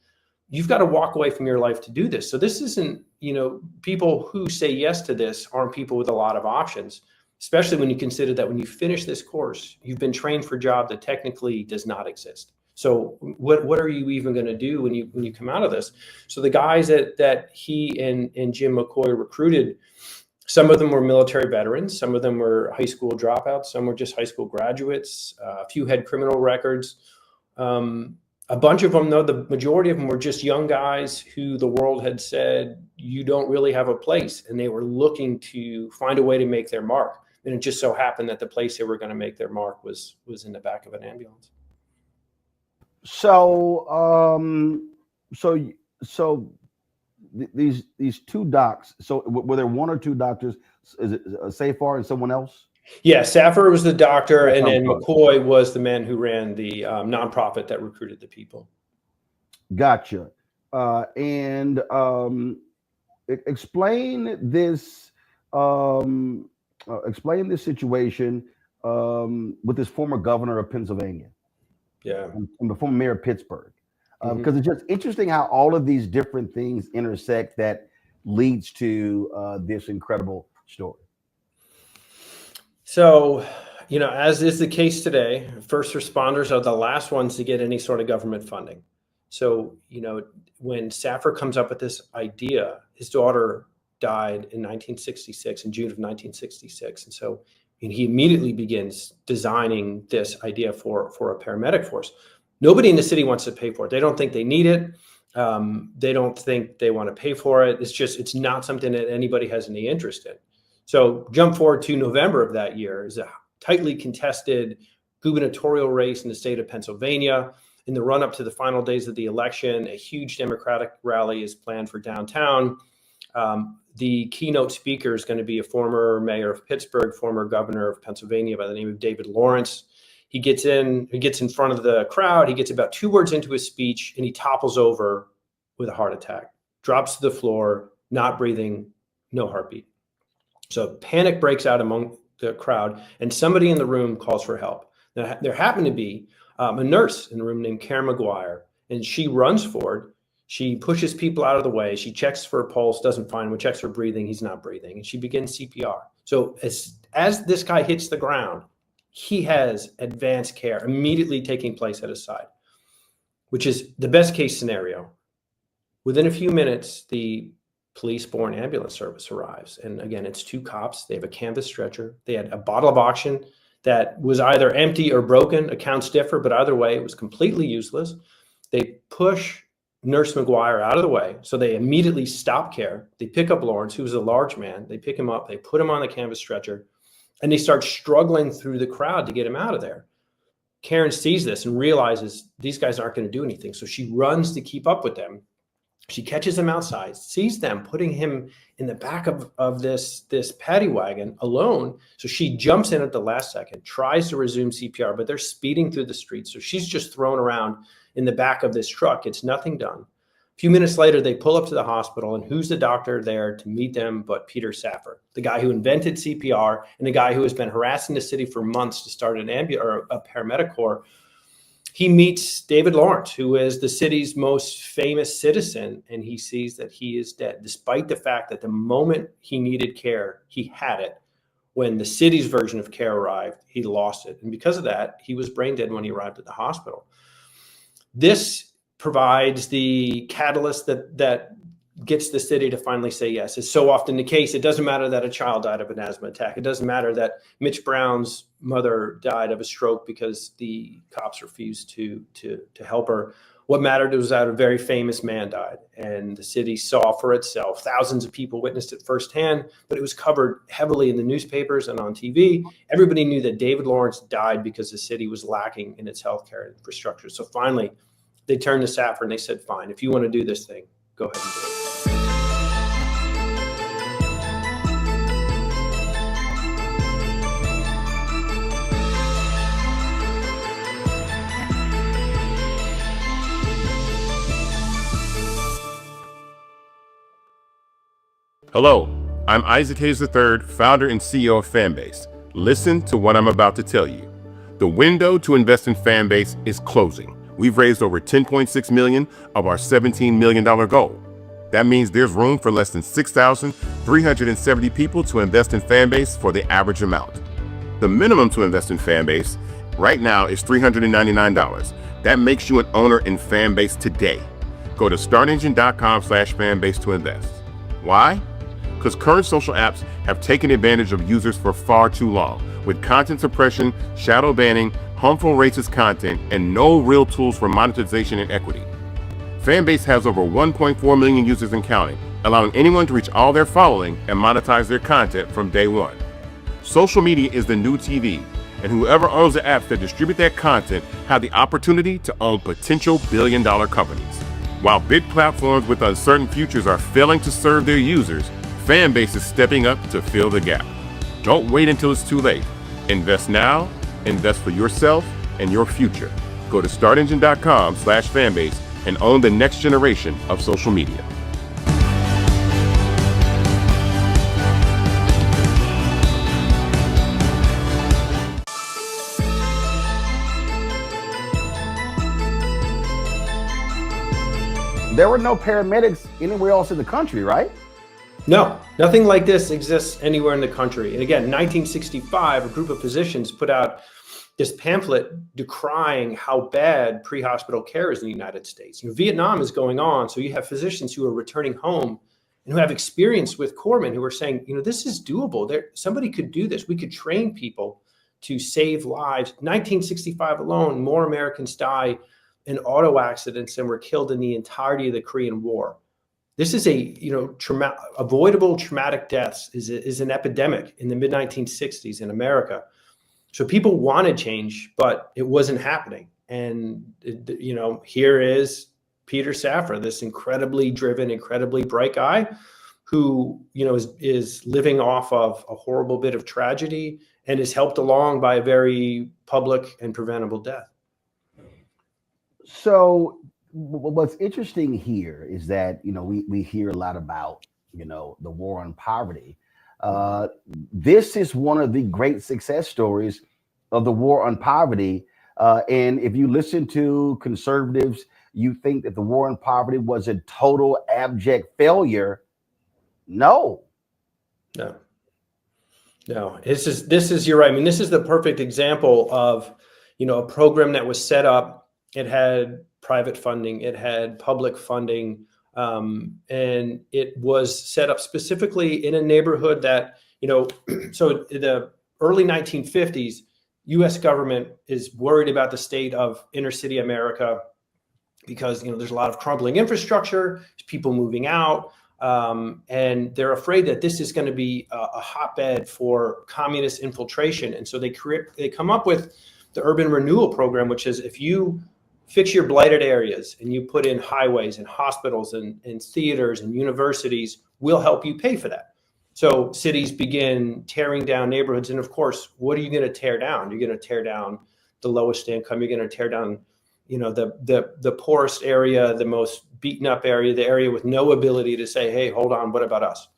You've got to walk away from your life to do this. So this isn't, people who say yes to this aren't people with a lot of options, especially when you consider that when you finish this course, you've been trained for a job that technically does not exist. So what are you even going to do when you come out of this? So the guys that he and Jim McCoy recruited, some of them were military veterans, some of them were high school dropouts, some were just high school graduates, a few had criminal records. A bunch of them, though, the majority of them were just young guys who the world had said, you don't really have a place. And they were looking to find a way to make their mark. And it just so happened that the place they were going to make their mark was in the back of an ambulance. So, these 2 docs. So, were there 1 or 2 doctors? Is it Safar and someone else? Yeah, Safar was the doctor, and then McCoy was the man who ran the nonprofit that recruited the people. Gotcha. And explain this. Explain this situation with this former governor of Pennsylvania. Yeah, and the former mayor of Pittsburgh, because it's just interesting how all of these different things intersect that leads to this incredible story. So, as is the case today, first responders are the last ones to get any sort of government funding. So, when Safar comes up with this idea, his daughter died in 1966, in June of 1966. And so he immediately begins designing this idea for a paramedic force. Nobody in the city wants to pay for it. They don't think they need it. They don't think they want to pay for it. It's not something that anybody has any interest in. So jump forward to November of that year, is a tightly contested gubernatorial race in the state of Pennsylvania. In the run up to the final days of the election, a huge Democratic rally is planned for downtown. The keynote speaker is going to be a former mayor of Pittsburgh, former governor of Pennsylvania by the name of David Lawrence. He gets in front of the crowd. He gets about 2 words into his speech and he topples over with a heart attack, drops to the floor, not breathing, no heartbeat. So panic breaks out among the crowd and somebody in the room calls for help. Now, there happened to be a nurse in the room named Karen McGuire, and she runs forward. She pushes people out of the way. She checks for a pulse, doesn't find one, checks for breathing. He's not breathing. And she begins CPR. So as this guy hits the ground, he has advanced care immediately taking place at his side, which is the best case scenario. Within a few minutes, the police-borne ambulance service arrives. And again, it's 2 cops. They have a canvas stretcher. They had a bottle of oxygen that was either empty or broken. Accounts differ, but either way, it was completely useless. They push Nurse McGuire out of the way. So they immediately stop care. They pick up Lawrence, who was a large man. They pick him up. They put him on the canvas stretcher, and they start struggling through the crowd to get him out of there. Karen sees this and realizes these guys aren't going to do anything. So she runs to keep up with them. She catches him outside, sees them putting him in the back of this paddy wagon alone. So she jumps in at the last second, tries to resume CPR, but they're speeding through the streets. So she's just thrown around in the back of this truck. It's nothing done. A few minutes later, they pull up to the hospital, and who's the doctor there to meet them but Peter Safar, the guy who invented CPR and the guy who has been harassing the city for months to start a paramedic corps. He meets David Lawrence, who is the city's most famous citizen, and he sees that he is dead, despite the fact that the moment he needed care, he had it. When the city's version of care arrived, he lost it. And because of that, he was brain dead when he arrived at the hospital. This provides the catalyst that gets the city to finally say yes. It's so often the case. It doesn't matter that a child died of an asthma attack. It doesn't matter that Mitch Brown's mother died of a stroke because the cops refused to help her. What mattered was that a very famous man died, and the city saw for itself. Thousands of people witnessed it firsthand, but it was covered heavily in the newspapers and on TV. Everybody knew that David Lawrence died because the city was lacking in its healthcare infrastructure. So finally, they turned to Safar and they said, fine, if you want to do this thing, go ahead and do it. Hello, I'm Isaac Hayes III, founder and CEO of Fanbase. Listen to what I'm about to tell you. The window to invest in Fanbase is closing. We've raised over $10.6 million of our $17 million goal. That means there's room for less than 6,370 people to invest in Fanbase for the average amount. The minimum to invest in Fanbase right now is $399. That makes you an owner in Fanbase today. Go to startengine.com/fanbase to invest. Why? Because current social apps have taken advantage of users for far too long, with content suppression, shadow banning, harmful racist content, and no real tools for monetization and equity. Fanbase has over 1.4 million users and counting, allowing anyone to reach all their following and monetize their content from day one. Social media is the new TV, and whoever owns the apps that distribute that content have the opportunity to own potential billion-dollar companies. While big platforms with uncertain futures are failing to serve their users, Fanbase is stepping up to fill the gap. Don't wait until it's too late. Invest now, invest for yourself and your future. Go to startengine.com/fanbase and own the next generation of social media. There were no paramedics anywhere else in the country, right? No, nothing like this exists anywhere in the country. And again, 1965, a group of physicians put out this pamphlet decrying how bad pre-hospital care is in the United States. Vietnam is going on, so you have physicians who are returning home and who have experience with corpsmen who are saying, this is doable. Somebody could do this. We could train people to save lives. 1965 alone, more Americans die in auto accidents than were killed in the entirety of the Korean War. This is avoidable traumatic deaths is an epidemic in the mid-1960s in America. So people wanted change, but it wasn't happening. And, here is Peter Safar, this incredibly driven, incredibly bright guy who, is living off of a horrible bit of tragedy and is helped along by a very public and preventable death. So what's interesting here is that, we hear a lot about, the war on poverty. This is one of the great success stories of the war on poverty. And if you listen to conservatives, you think that the war on poverty was a total abject failure. No. This is, you're right. I mean, this is the perfect example of, a program that was set up. It had private funding, it had public funding, and it was set up specifically in a neighborhood that, so in the early 1950s, U.S. government is worried about the state of inner city America because, there's a lot of crumbling infrastructure, people moving out, and they're afraid that this is going to be a hotbed for communist infiltration. And so they come up with the urban renewal program, which is if you fix your blighted areas and you put in highways and hospitals and theaters and universities, we'll help you pay for that. So cities begin tearing down neighborhoods. And of course, what are you going to tear down? You're going to tear down the lowest income. You're going to tear down, the poorest area, the most beaten up area, the area with no ability to say, hey, hold on, what about us?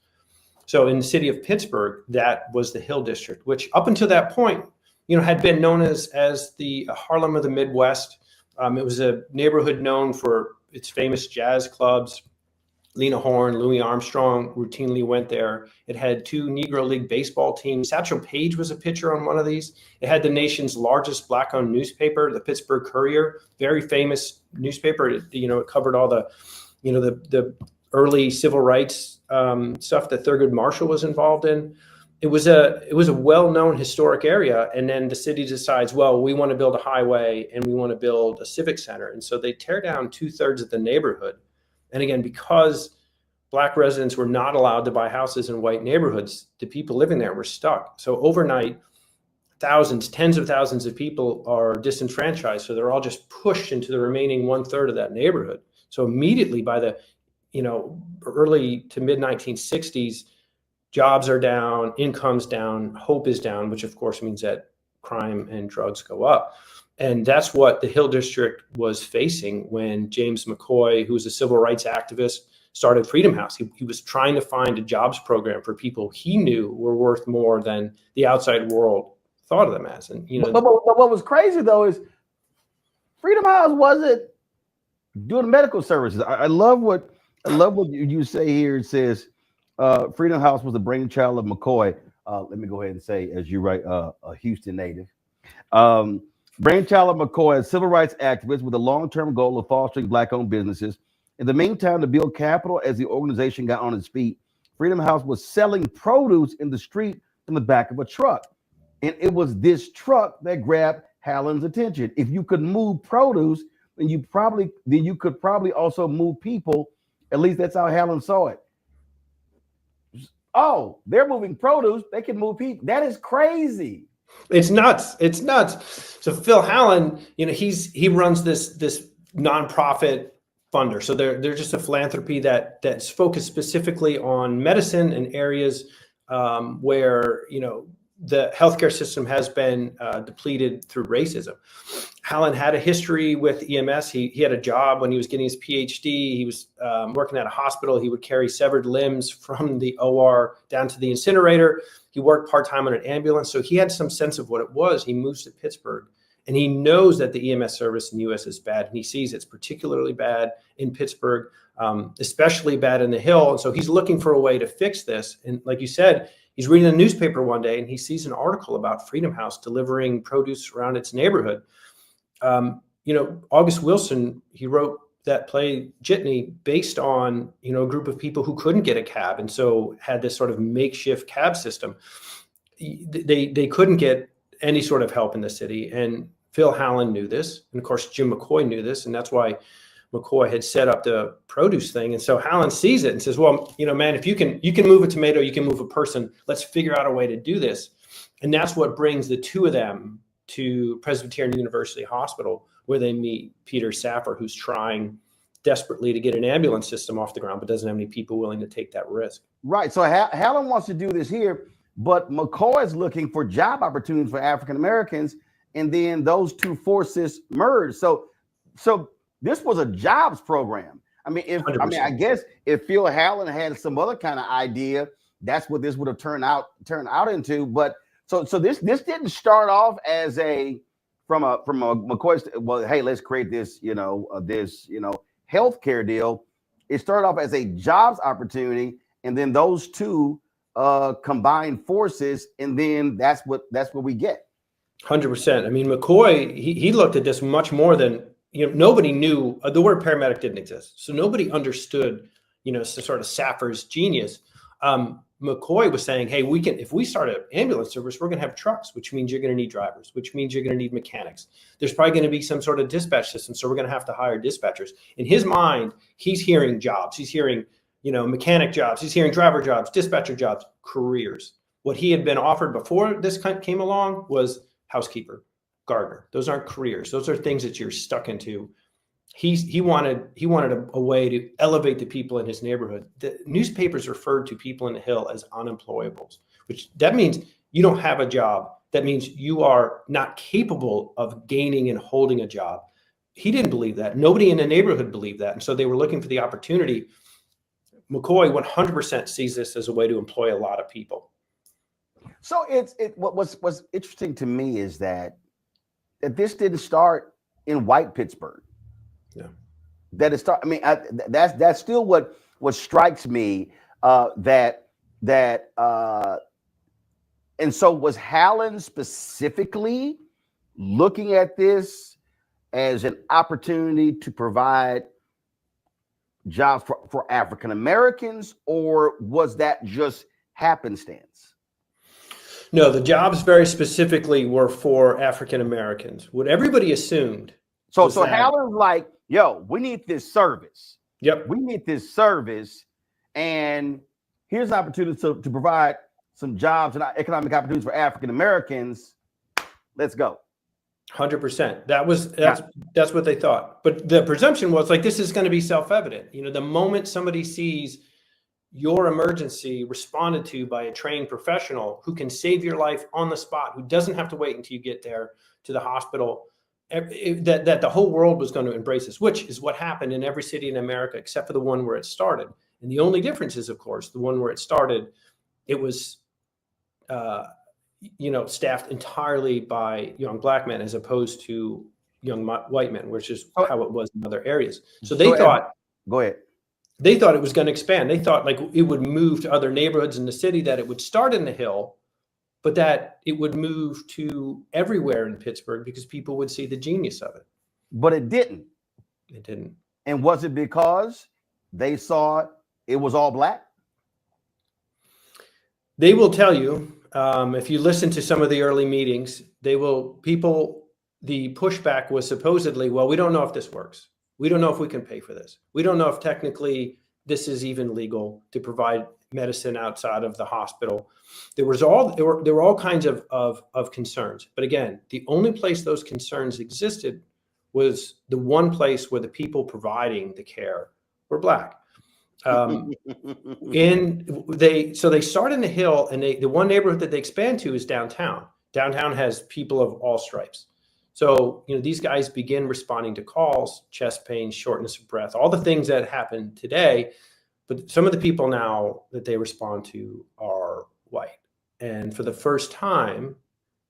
So in the city of Pittsburgh, that was the Hill District, which up until that point, had been known as the Harlem of the Midwest. It was a neighborhood known for its famous jazz clubs. Lena Horne, Louis Armstrong routinely went there. It had 2 Negro League baseball teams. Satchel Paige was a pitcher on one of these. It had the nation's largest Black-owned newspaper, the Pittsburgh Courier, very famous newspaper. It covered all the early civil rights stuff that Thurgood Marshall was involved in. It was a well-known historic area, and then the city decides, well, we want to build a highway and we want to build a civic center, and so they tear down 2/3 of the neighborhood. And again, because Black residents were not allowed to buy houses in white neighborhoods, the people living there were stuck. So overnight, tens of thousands of people are disenfranchised, so they're all just pushed into the remaining 1/3 of that neighborhood. So immediately by the early to mid 1960s. Jobs are down, income's down, hope is down, which of course means that crime and drugs go up. And that's what the Hill District was facing when James McCoy, who was a civil rights activist, started Freedom House. He was trying to find a jobs program for people he knew were worth more than the outside world thought of them as. And but what was crazy though is Freedom House wasn't doing medical services. I love what you say here. It says Freedom House was the brainchild of McCoy. Let me go ahead and say, as you write, a Houston native. Brainchild of McCoy, a civil rights activist with a long-term goal of fostering Black-owned businesses. In the meantime, to build capital as the organization got on its feet, Freedom House was selling produce in the street from the back of a truck. And it was this truck that grabbed Hallen's attention. If you could move produce, then you could probably also move people. At least that's how Hallen saw it. Oh, they're moving produce. They can move people. That is crazy. It's nuts. It's nuts. So Phil Hallen, he runs this nonprofit funder. So they're just a philanthropy that's focused specifically on medicine and areas where the healthcare system has been depleted through racism. Hallen had a history with EMS. He had a job when he was getting his PhD. He was working at a hospital. He would carry severed limbs from the OR down to the incinerator. He worked part-time on an ambulance. So he had some sense of what it was. He moves to Pittsburgh and he knows that the EMS service in the U.S. is bad. And he sees it's particularly bad in Pittsburgh, especially bad in the Hill. And so he's looking for a way to fix this. And like you said, he's reading a newspaper one day and he sees an article about Freedom House delivering produce around its neighborhood. August Wilson, he wrote that play Jitney based on, a group of people who couldn't get a cab. And so had this sort of makeshift cab system. They couldn't get any sort of help in the city. And Phil Hallen knew this. And of course, Jim McCoy knew this. And that's why McCoy had set up the produce thing. And so Hallen sees it and says, well, man, if you can move a tomato, you can move a person. Let's figure out a way to do this. And that's what brings the two of them to Presbyterian University Hospital, where they meet Peter Saffer, who's trying desperately to get an ambulance system off the ground, but doesn't have any people willing to take that risk. Right. So Hallen wants to do this here, but McCoy is looking for job opportunities for African Americans, and then those two forces merge. So this was a jobs program. I guess if Phil Hallen had some other kind of idea, that's what this would have turned out into. But so this didn't start off as from a McCoy. Well, hey, let's create this healthcare deal. It started off as a jobs opportunity, and then those two combined forces, and then that's what we get. 100%. McCoy, he looked at this much more than nobody knew. The word paramedic didn't exist, so nobody understood sort of Saffer's genius. McCoy was saying, hey, if we start an ambulance service, we're going to have trucks, which means you're going to need drivers, which means you're going to need mechanics. There's probably going to be some sort of dispatch system. So we're going to have to hire dispatchers. In his mind, he's hearing jobs. He's hearing, mechanic jobs. He's hearing driver jobs, dispatcher jobs, careers. What he had been offered before this came along was housekeeper, gardener. Those aren't careers. Those are things that you're stuck into. He wanted a way to elevate the people in his neighborhood. The newspapers referred to people in the Hill as unemployables, which that means you don't have a job. That means you are not capable of gaining and holding a job. He didn't believe that. Nobody in the neighborhood believed that. And so they were looking for the opportunity. McCoy 100% sees this as a way to employ a lot of people. So what's interesting to me is that this didn't start in white Pittsburgh. Yeah. That it start. I mean, that's still what strikes me. And so was Hallen specifically looking at this as an opportunity to provide jobs for African Americans, or was that just happenstance? No, the jobs very specifically were for African Americans. What everybody assumed. So Hallen's like, yo, we need this service. Yep. We need this service. And here's an opportunity to provide some jobs and economic opportunities for African Americans. Let's go. 100%. That's what they thought. But the presumption was like, this is going to be self-evident. You know, the moment somebody sees your emergency responded to by a trained professional who can save your life on the spot, who doesn't have to wait until you get there to the hospital, that the whole world was going to embrace this, which is what happened in every city in America, except for the one where it started. And the only difference is, of course, the one where it started, it was, staffed entirely by young black men as opposed to young white men, which is how it was in other areas. So they thought, go ahead. They thought it was going to expand. They thought like it would move to other neighborhoods in the city, that it would start in the Hill, but that it would move to everywhere in Pittsburgh because people would see the genius of it. But it didn't. It didn't. And was it because they saw it was all black? They will tell you, if you listen to some of the early meetings, the pushback was supposedly, well, we don't know if this works. We don't know if we can pay for this. We don't know if technically this is even legal to provide medicine outside of the hospital. There were all kinds of concerns. But again, the only place those concerns existed was the one place where the people providing the care were black. So they start in the Hill, and the one neighborhood that they expand to is downtown. Downtown has people of all stripes. So, these guys begin responding to calls, chest pain, shortness of breath, all the things that happen today. But some of the people now that they respond to are white. And for the first time,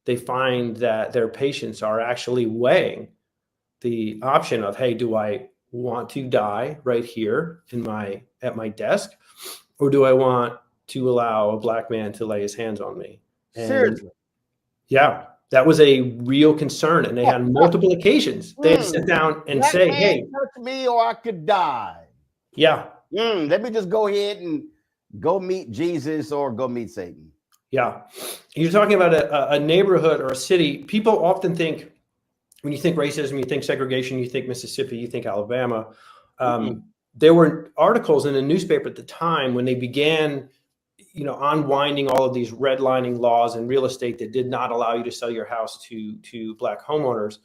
they find that their patients are actually weighing the option of, hey, do I want to die right here at my desk, or do I want to allow a black man to lay his hands on me? Seriously? Yeah. That was a real concern, and they had multiple occasions. They had to sit down and say, "Hey, touch me, or I could die." Yeah. Let me just go ahead and go meet Jesus or go meet Satan. Yeah. You're talking about a neighborhood or a city. People often think, when you think racism, you think segregation, you think Mississippi, you think Alabama. There were articles in the newspaper at the time when they began unwinding all of these redlining laws in real estate that did not allow you to sell your house to black homeowners.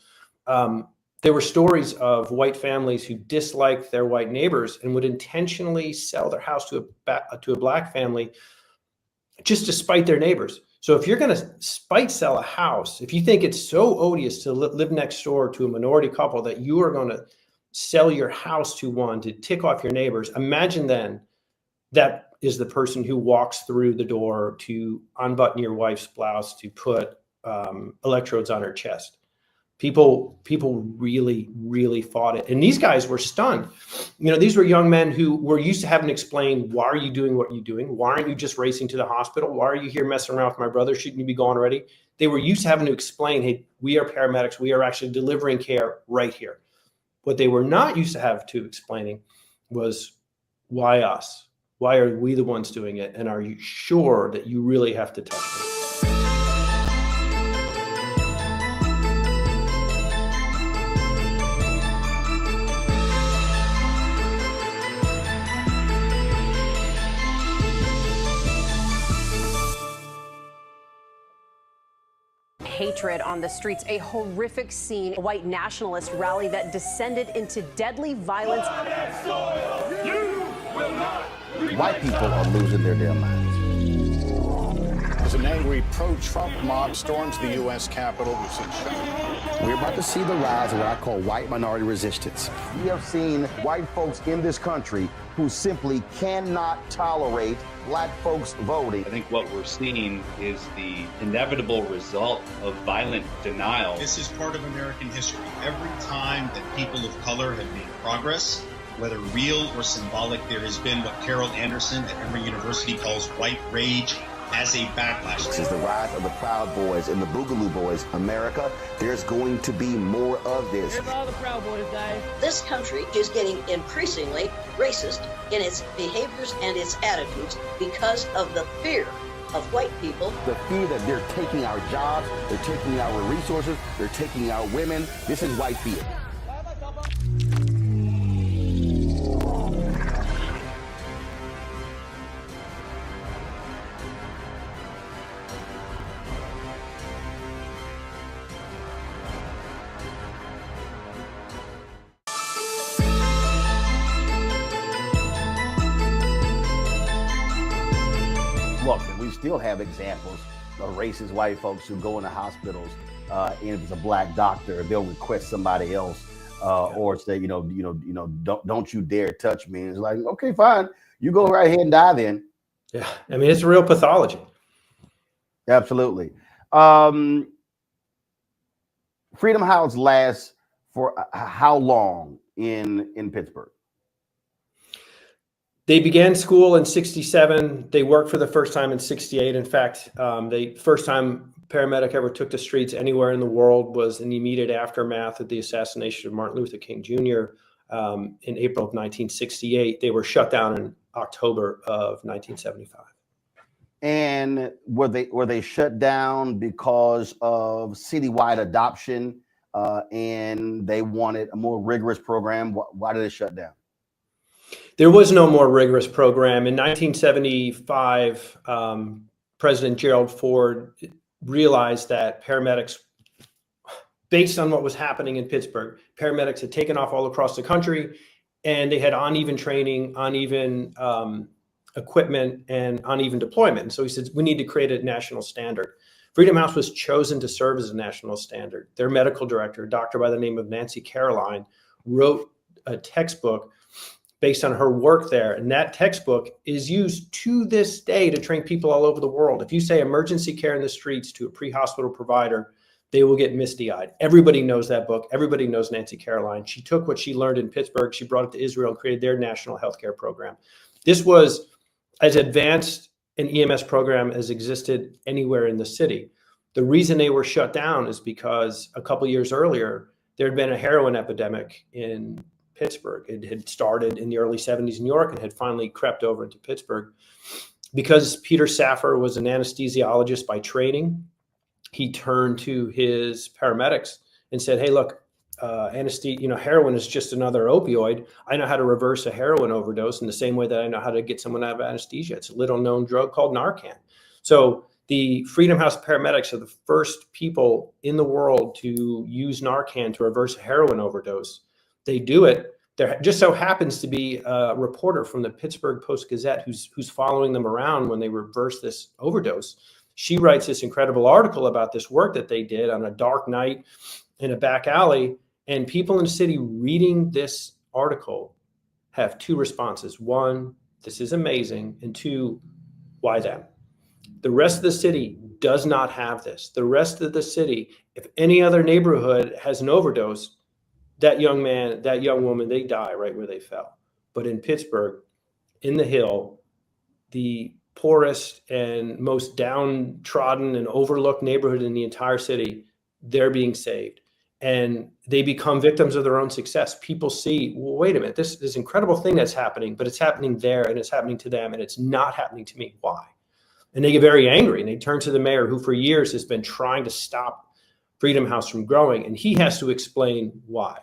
There were stories of white families who disliked their white neighbors and would intentionally sell their house to a black family just to spite their neighbors. So if you're going to spite sell a house, if you think it's so odious to live next door to a minority couple that you are going to sell your house to one to tick off your neighbors, imagine then that is the person who walks through the door to unbutton your wife's blouse to put electrodes on her chest. People really, really fought it. And these guys were stunned. These were young men who were used to having to explain, why are you doing what you're doing? Why aren't you just racing to the hospital? Why are you here messing around with my brother? Shouldn't you be gone already? They were used to having to explain, hey, we are paramedics. We are actually delivering care right here. What they were not used to have to explaining was, why us? Why are we the ones doing it? And are you sure that you really have to touch me? Hate hatred on the streets, a horrific scene, a white nationalist rally that descended into deadly violence. White people are losing their damn minds. As an angry pro-Trump mob storms the U.S. Capitol, we've seen We're about to see the rise of what I call white minority resistance. We have seen white folks in this country who simply cannot tolerate black folks voting. I think what we're seeing is the inevitable result of violent denial. This is part of American history. Every time that people of color have made progress, whether real or symbolic, there has been what Carol Anderson at Emory University calls white rage as a backlash. This is the rise of the Proud Boys and the Boogaloo Boys. America, there's going to be more of this. Here's all the Proud Boys, guys. This country is getting increasingly racist in its behaviors and its attitudes because of the fear of white people. The fear that they're taking our jobs, they're taking our resources, they're taking our women. This is white fear. Look, we still have examples of racist white folks who go into hospitals, and if it's a black doctor, they'll request somebody else, or say, don't you dare touch me. And it's like, okay, fine, you go right ahead and die then. Yeah, I mean, it's a real pathology. Absolutely. Freedom House lasts for how long in Pittsburgh? They began school in 67. They worked for the first time in 68. In fact, the first time paramedic ever took the streets anywhere in the world was in the immediate aftermath of the assassination of Martin Luther King Jr. In April of 1968. They were shut down in October of 1975. And were they shut down because of citywide adoption, and they wanted a more rigorous program? Why did they shut down? There was no more rigorous program. In 1975, President Gerald Ford realized that paramedics, based on what was happening in Pittsburgh, paramedics had taken off all across the country, and they had uneven training, uneven equipment, and uneven deployment. And so he said, we need to create a national standard. Freedom House was chosen to serve as a national standard. Their medical director, a doctor by the name of Nancy Caroline, wrote a textbook based on her work there. And that textbook is used to this day to train people all over the world. If you say emergency care in the streets to a pre-hospital provider, they will get misty-eyed. Everybody knows that book. Everybody knows Nancy Caroline. She took what she learned in Pittsburgh, she brought it to Israel and created their national healthcare program. This was as advanced an EMS program as existed anywhere in the city. The reason they were shut down is because a couple years earlier, there had been a heroin epidemic in Pittsburgh. It had started in the early 70s in New York and had finally crept over into Pittsburgh. Because Peter Safar was an anesthesiologist by training, he turned to his paramedics and said, hey, look, heroin is just another opioid. I know how to reverse a heroin overdose in the same way that I know how to get someone out of anesthesia. It's a little known drug called Narcan. So the Freedom House paramedics are the first people in the world to use Narcan to reverse a heroin overdose. They do it. There just so happens to be a reporter from the Pittsburgh Post-Gazette who's following them around when they reverse this overdose. She writes this incredible article about this work that they did on a dark night in a back alley. And people in the city reading this article have two responses. One, this is amazing. And two, why them? The rest of the city does not have this. The rest of the city, if any other neighborhood has an overdose, that young man, that young woman, they die right where they fell. But in Pittsburgh, in the Hill, the poorest and most downtrodden and overlooked neighborhood in the entire city, they're being saved. And they become victims of their own success. People see, well, wait a minute, this incredible thing that's happening, but it's happening there and it's happening to them and it's not happening to me. Why? And they get very angry and they turn to the mayor, who for years has been trying to stop Freedom House from growing, and he has to explain why.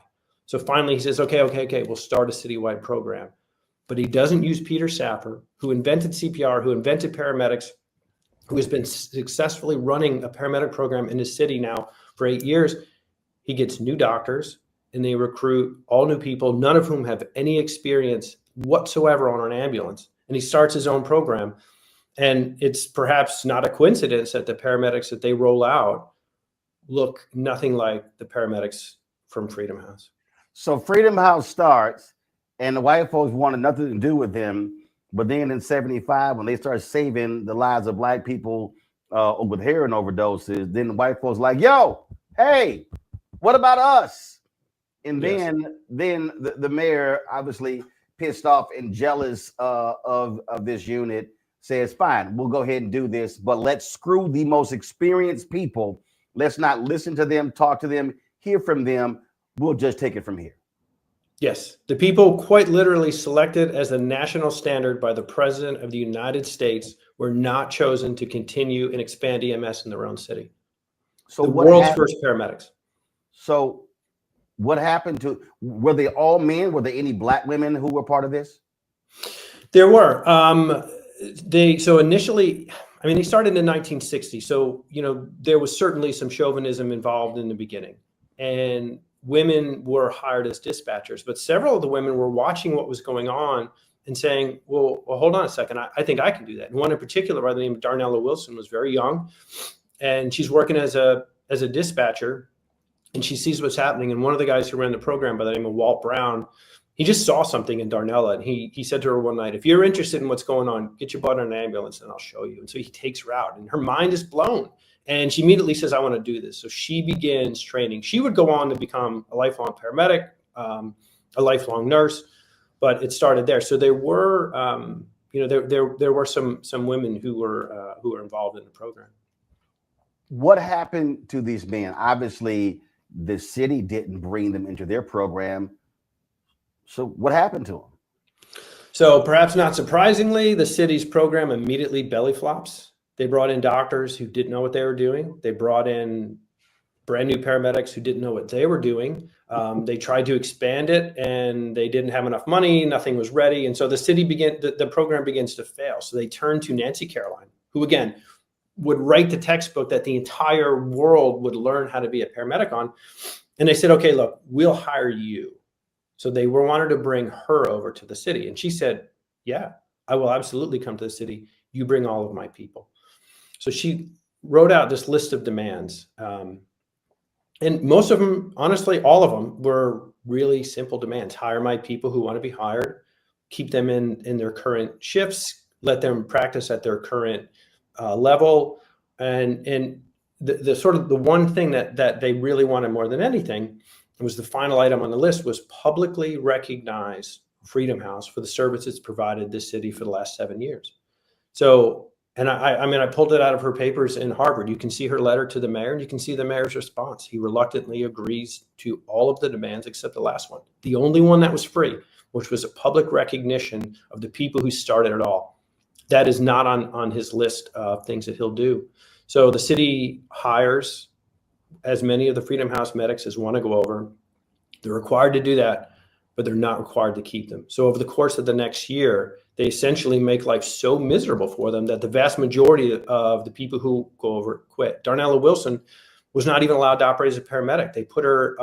So finally he says, okay, we'll start a citywide program. But he doesn't use Peter Safar, who invented CPR, who invented paramedics, who has been successfully running a paramedic program in his city now for 8 years. He gets new doctors and they recruit all new people, none of whom have any experience whatsoever on an ambulance. And he starts his own program. And it's perhaps not a coincidence that the paramedics that they roll out look nothing like the paramedics from Freedom House. So Freedom House starts, and the white folks wanted nothing to do with them. But then in '75, when they start saving the lives of black people with heroin overdoses, then the white folks like, yo, hey, what about us? And then the mayor, obviously pissed off and jealous of this unit, says, fine, we'll go ahead and do this, but let's screw the most experienced people. Let's not listen to them, talk to them, hear from them. We'll just take it from here. Yes, the people quite literally selected as the national standard by the President of the United States were not chosen to continue and expand EMS in their own city. So the what world's happened? first paramedics. So what happened to, were they all men? Were there any black women who were part of this? There were. So initially, I mean, they started in 1960. So, you know, there was certainly some chauvinism involved in the beginning. And women were hired as dispatchers, but several of the women were watching what was going on and saying, well, hold on a second. I think I can do that. And one in particular by the name of Darnella Wilson was very young, and she's working as a dispatcher, and she sees what's happening. And one of the guys who ran the program by the name of Walt Brown, he just saw something in Darnella, and he said to her one night, if you're interested in what's going on, get your butt in an ambulance and I'll show you. And so he takes her out, and her mind is blown. And she immediately says, I want to do this. So she begins training. She would go on to become a lifelong paramedic, a lifelong nurse, but it started there. So there were, there were some women who were involved in the program. What happened to these men? Obviously, the city didn't bring them into their program. So what happened to them? So perhaps not surprisingly, the city's program immediately belly flops. They brought in doctors who didn't know what they were doing. They brought in brand new paramedics who didn't know what they were doing. They tried to expand it and they didn't have enough money. Nothing was ready. And so the program begins to fail. So they turned to Nancy Caroline, who again would write the textbook that the entire world would learn how to be a paramedic on. And they said, okay, look, we'll hire you. So they wanted to bring her over to the city. And she said, yeah, I will absolutely come to the city. You bring all of my people. So she wrote out this list of demands. And most of them, honestly, all of them were really simple demands. Hire my people who want to be hired, keep them in their current shifts, let them practice at their current level. And the sort of the one thing that they really wanted more than anything was the final item on the list was publicly recognize Freedom House for the service it's provided this city for the last 7 years. So, and I pulled it out of her papers in Harvard. You can see her letter to the mayor, and you can see the mayor's response. He reluctantly agrees to all of the demands except the last one. The only one that was free, which was a public recognition of the people who started it all. That is not on his list of things that he'll do. So the city hires as many of the Freedom House medics as want to go over. They're required to do that, but they're not required to keep them. So over the course of the next year, they essentially make life so miserable for them that the vast majority of the people who go over quit. Darnella Wilson was not even allowed to operate as a paramedic. They put her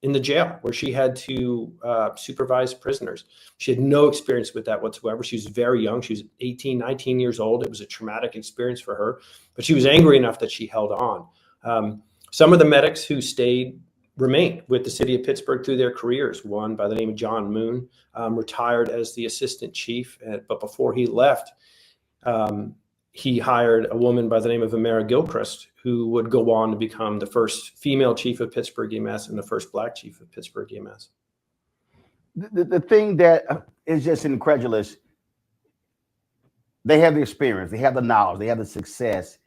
in the jail where she had to supervise prisoners. She had no experience with that whatsoever. She was very young. She was 18, 19 years old. It was a traumatic experience for her, but she was angry enough that she held on. Some of the medics who stayed remained with the city of Pittsburgh through their careers. One by the name of John Moon retired as the assistant chief, but before he left, he hired a woman by the name of Amara Gilchrist, who would go on to become the first female chief of Pittsburgh EMS and the first black chief of Pittsburgh EMS. The thing that is just incredulous, they have the experience, they have the knowledge, they have the success,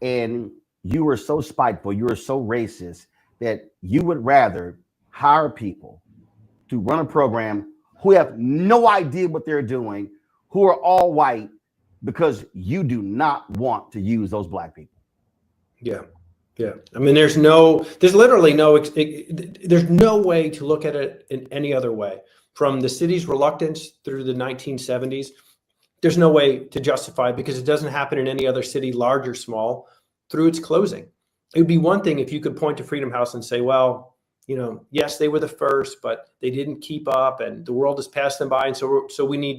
and you were so spiteful, you were so racist that you would rather hire people to run a program who have no idea what they're doing, who are all white, because you do not want to use those black people. Yeah. I mean, there's literally no way to look at it in any other way. From the city's reluctance through the 1970s, there's no way to justify it because it doesn't happen in any other city, large or small, through its closing. It would be one thing if you could point to Freedom House and say, well, you know, yes, they were the first, but they didn't keep up and the world has passed them by. And so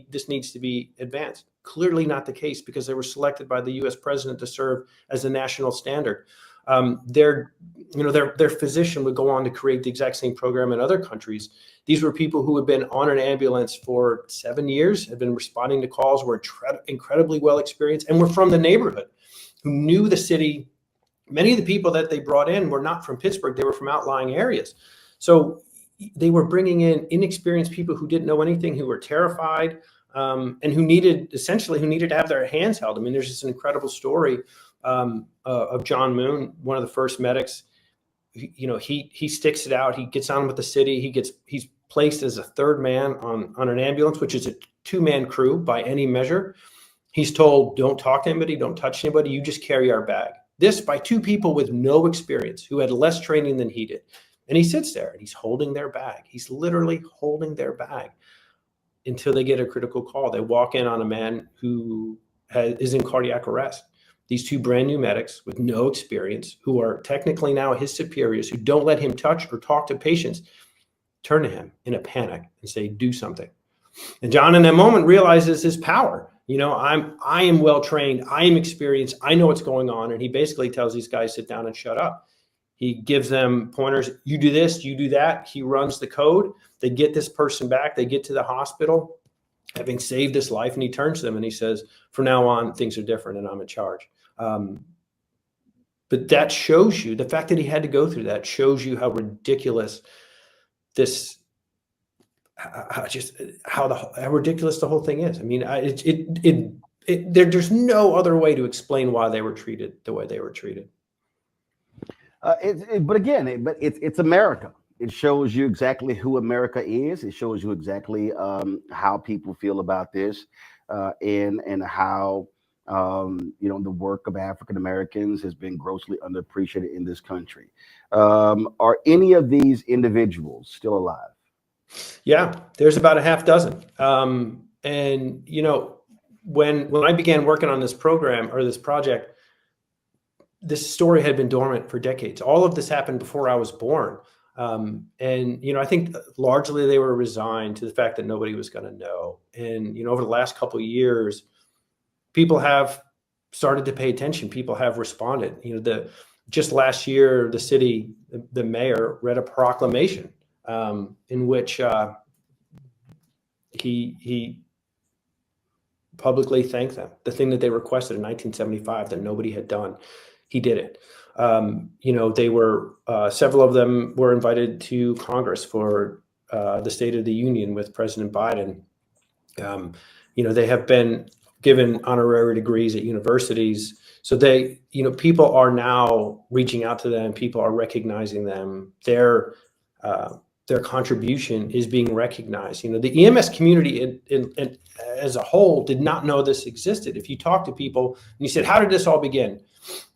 this needs to be advanced. Clearly not the case because they were selected by the US president to serve as a national standard. Their physician would go on to create the exact same program in other countries. These were people who had been on an ambulance for 7 years, had been responding to calls, were incredibly well experienced, and were from the neighborhood, who knew the city. Many of the people that they brought in were not from Pittsburgh, they were from outlying areas. So they were bringing in inexperienced people who didn't know anything, who were terrified, and who needed to have their hands held. I mean, there's this incredible story of John Moon, one of the first medics. He sticks it out. He gets on with the city. He's placed as a third man on an ambulance, which is a 2-man crew by any measure. He's told, don't talk to anybody, don't touch anybody, you just carry our bag. This by 2 people with no experience, who had less training than he did. And he sits there and he's holding their bag. He's literally holding their bag until they get a critical call. They walk in on a man who is in cardiac arrest. These 2 brand new medics with no experience, who are technically now his superiors, who don't let him touch or talk to patients, turn to him in a panic and say, do something. And John in that moment realizes his power. You know, I am well trained, I am experienced, I know what's going on. And he basically tells these guys, sit down and shut up. He gives them pointers, you do this, you do that. He runs the code. They get this person back, they get to the hospital, having saved his life, and he turns to them and he says, from now on, things are different and I'm in charge. But that shows you, the fact that he had to go through that shows you how ridiculous this, how ridiculous the whole thing is. I mean, there's no other way to explain why they were treated the way they were treated. But again, it's America. It shows you exactly who America is. It shows you exactly how people feel about this, and how the work of African Americans has been grossly underappreciated in this country. Are any of these individuals still alive? Yeah, there's about a half dozen. And you know, when I began working on this program or this project, this story had been dormant for decades. All of this happened before I was born. And, you know, I think largely they were resigned to the fact that nobody was going to know. And, you know, over the last couple of years, people have started to pay attention. People have responded. You know, just last year, the city, the mayor read a proclamation in which he publicly thanked them. The thing that they requested in 1975 that nobody had done, he did it. You know, they were, several of them were invited to Congress for the State of the Union with President Biden. You know, they have been given honorary degrees at universities. So they, you know, people are now reaching out to them. People are recognizing them. Their contribution is being recognized. You know, the EMS community in as a whole did not know this existed. If you talk to people and you said, how did this all begin?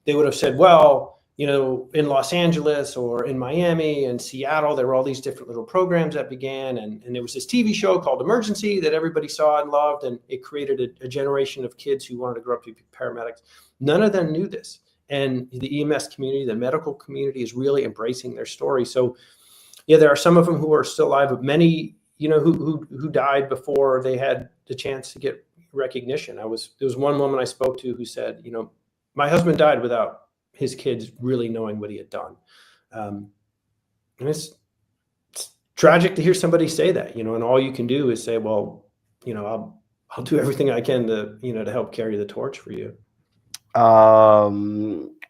They would have said, well, you know, in Los Angeles or in Miami and Seattle, there were all these different little programs that began. And there was this TV show called Emergency that everybody saw and loved. And it created a generation of kids who wanted to grow up to be paramedics. None of them knew this. And the EMS community, the medical community is really embracing their story. So, yeah, there are some of them who are still alive, but many, you know, who died before they had the chance to get recognition. There was one woman I spoke to who said, you know, my husband died without his kids really knowing what he had done. And it's tragic to hear somebody say that, you know, and all you can do is say, well, you know, I'll do everything I can to, you know, to help carry the torch for you.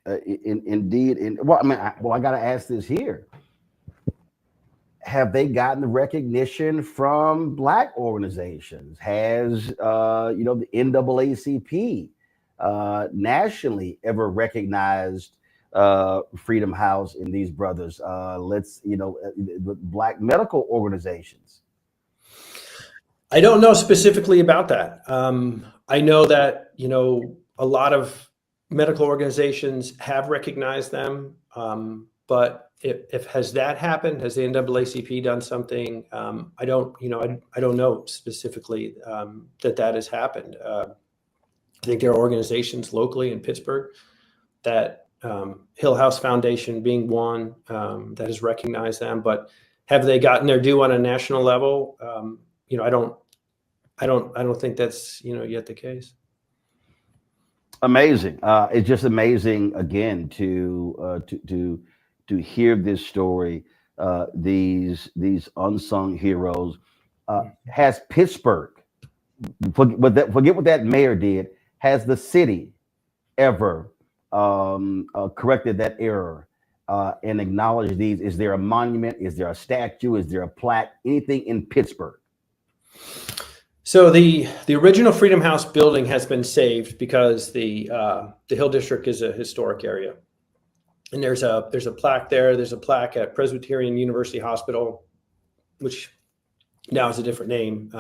Indeed. I got to ask this here. Have they gotten the recognition from Black organizations? Has, you know, the NAACP nationally ever recognized Freedom House and these brothers? Black medical organizations. I don't know specifically about that. I know that, you know, a lot of medical organizations have recognized them. But if has that happened? Has the NAACP done something? I don't know specifically that has happened. I think there are organizations locally in Pittsburgh that Hill House Foundation being one that has recognized them, but have they gotten their due on a national level? I don't think that's yet the case. Amazing. It's just amazing again to hear this story. These unsung heroes. Has Pittsburgh, forget what that mayor did, has the city ever corrected that error and acknowledged these? Is there a monument? Is there a statue? Is there a plaque? Anything in Pittsburgh? So the original Freedom House building has been saved because the Hill District is a historic area, and there's a plaque there. There's a plaque at Presbyterian University Hospital, which now has a different name,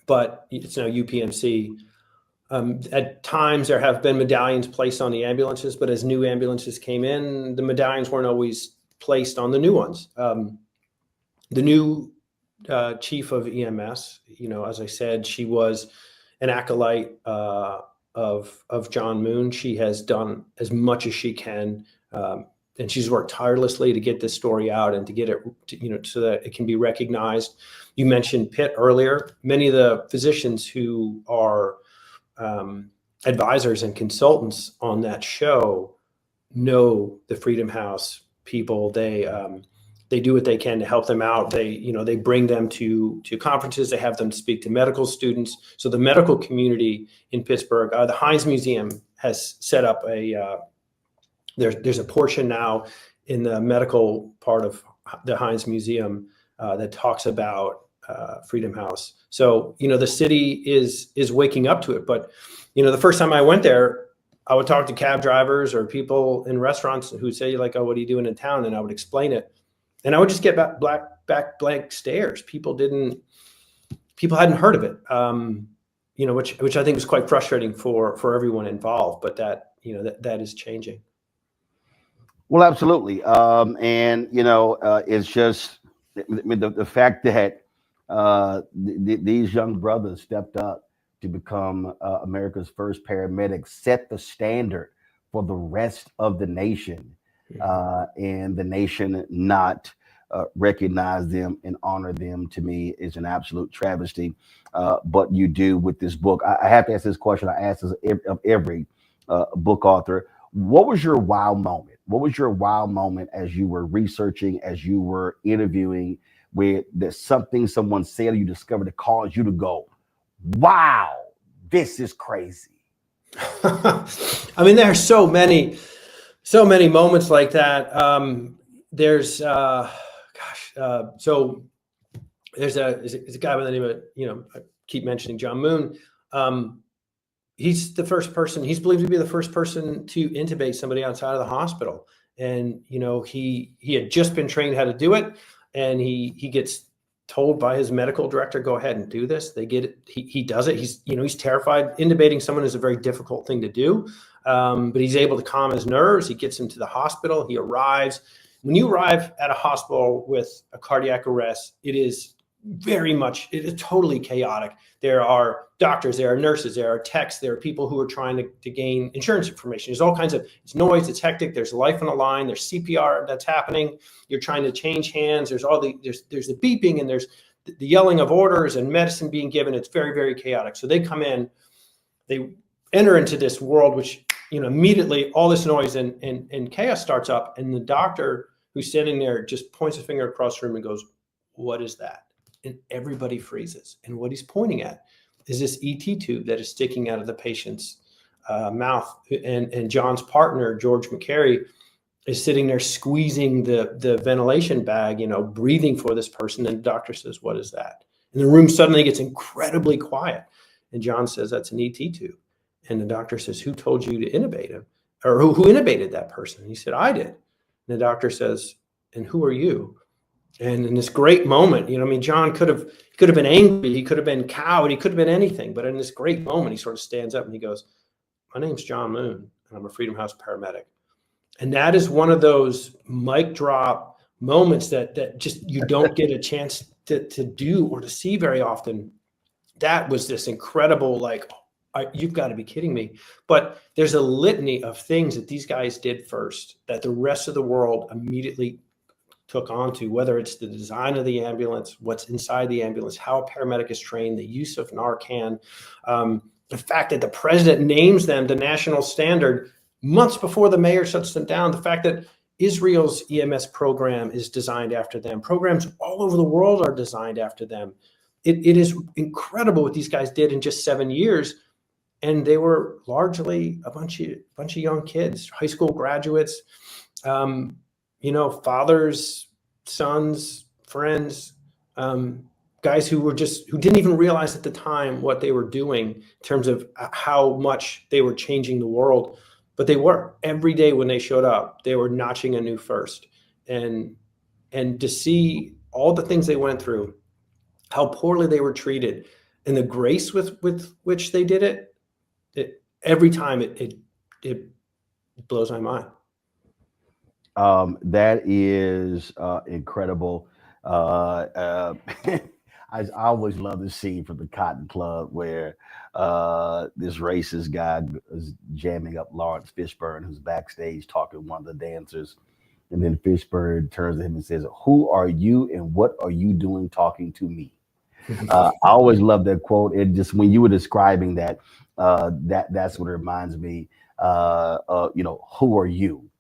but it's now UPMC. At times there have been medallions placed on the ambulances, but as new ambulances came in, the medallions weren't always placed on the new ones. The new chief of EMS, as I said, she was an acolyte of John Moon. She has done as much as she can, and she's worked tirelessly to get this story out and to get it, so that it can be recognized. You mentioned Pitt earlier. Many of the physicians who are advisors and consultants on that show know the Freedom House people. They do what they can to help them out. They bring them to conferences. They have them speak to medical students. So the medical community in Pittsburgh, the Heinz Museum has set up there's a portion now in the medical part of the Heinz Museum that talks about Freedom House. So, the city is waking up to it. But, the first time I went there, I would talk to cab drivers or people in restaurants who say like, "Oh, what are you doing in town?" And I would explain it. And I would just get back blank stares. People hadn't heard of it, which I think is quite frustrating for everyone involved. But that is changing. Well, absolutely. It's just the fact that these young brothers stepped up to become America's first paramedics, set the standard for the rest of the nation. And the nation not recognize them and honor them, to me, is an absolute travesty. But you do with this book. I have to ask this question. I ask this of every book author. What was your wow moment? What was your wow moment as you were researching, as you were interviewing, where there's something someone said or you discovered that caused you to go, wow, this is crazy? I mean, there are so many moments like that. There's a guy by the name of, I keep mentioning John Moon. He's the first person, he's believed to be the first person to intubate somebody outside of the hospital. And, he had just been trained how to do it. And he gets told by his medical director, go ahead and do this. They get it. He does it. He's terrified. Intubating someone is a very difficult thing to do. But he's able to calm his nerves. He gets him to the hospital. He arrives. When you arrive at a hospital with a cardiac arrest, it is totally chaotic. There are doctors, there are nurses, there are techs, there are people who are trying to gain insurance information. There's all kinds of, it's noise, it's hectic. There's life on the line. There's CPR that's happening. You're trying to change hands. There's the beeping, and there's the yelling of orders and medicine being given. It's very, very chaotic. So they come in, they enter into this world, which, immediately all this noise and chaos starts up. And the doctor who's standing there just points a finger across the room and goes, "What is that?" And everybody freezes. And what he's pointing at is this ET tube that is sticking out of the patient's mouth. And John's partner, George McCary, is sitting there squeezing the ventilation bag, breathing for this person. And the doctor says, "What is that?" And the room suddenly gets incredibly quiet. And John says, "That's an ET tube." And the doctor says, "Who told you to intubate him?" Or who intubated that person? And he said, "I did." And the doctor says, "And who are you?" And in this great moment, John could have been angry, he could have been cowed, he could have been anything. But in this great moment, he sort of stands up and he goes, "My name's John Moon, and I'm a Freedom House paramedic. And that is one of those mic drop moments that just you don't get a chance to do or to see very often. That was this incredible, like, you've got to be kidding me. But there's a litany of things that these guys did first that the rest of the world immediately took onto, whether it's the design of the ambulance, what's inside the ambulance, how a paramedic is trained, the use of Narcan, the fact that the president names them the national standard months before the mayor shuts them down, the fact that Israel's EMS program is designed after them. Programs all over the world are designed after them. It is incredible what these guys did in just 7 years. And they were largely a bunch of young kids, high school graduates, fathers, sons, friends, guys who didn't even realize at the time what they were doing in terms of how much they were changing the world. But they were. Every day when they showed up, they were notching a new first. And to see all the things they went through, how poorly they were treated, and the grace with which they did it, every time it blows my mind. That is incredible. I always love the scene from the Cotton Club where this racist guy is jamming up Lawrence Fishburne, who's backstage talking to one of the dancers. And then Fishburne turns to him and says, "Who are you and what are you doing talking to me?" I always love that quote. And just when you were describing that, that's what it reminds me. Who are you?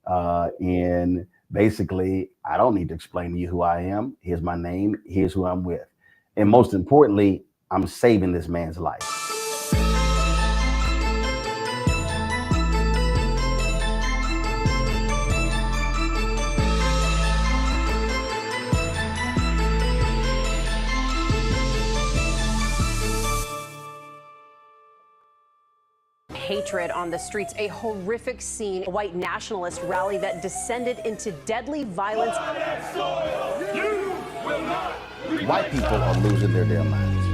And basically, I don't need to explain to you who I am. Here's my name. Here's who I'm with. And most importantly, I'm saving this man's life. Hatred on the streets, a horrific scene, a white nationalist rally that descended into deadly violence. White people are losing their damn minds.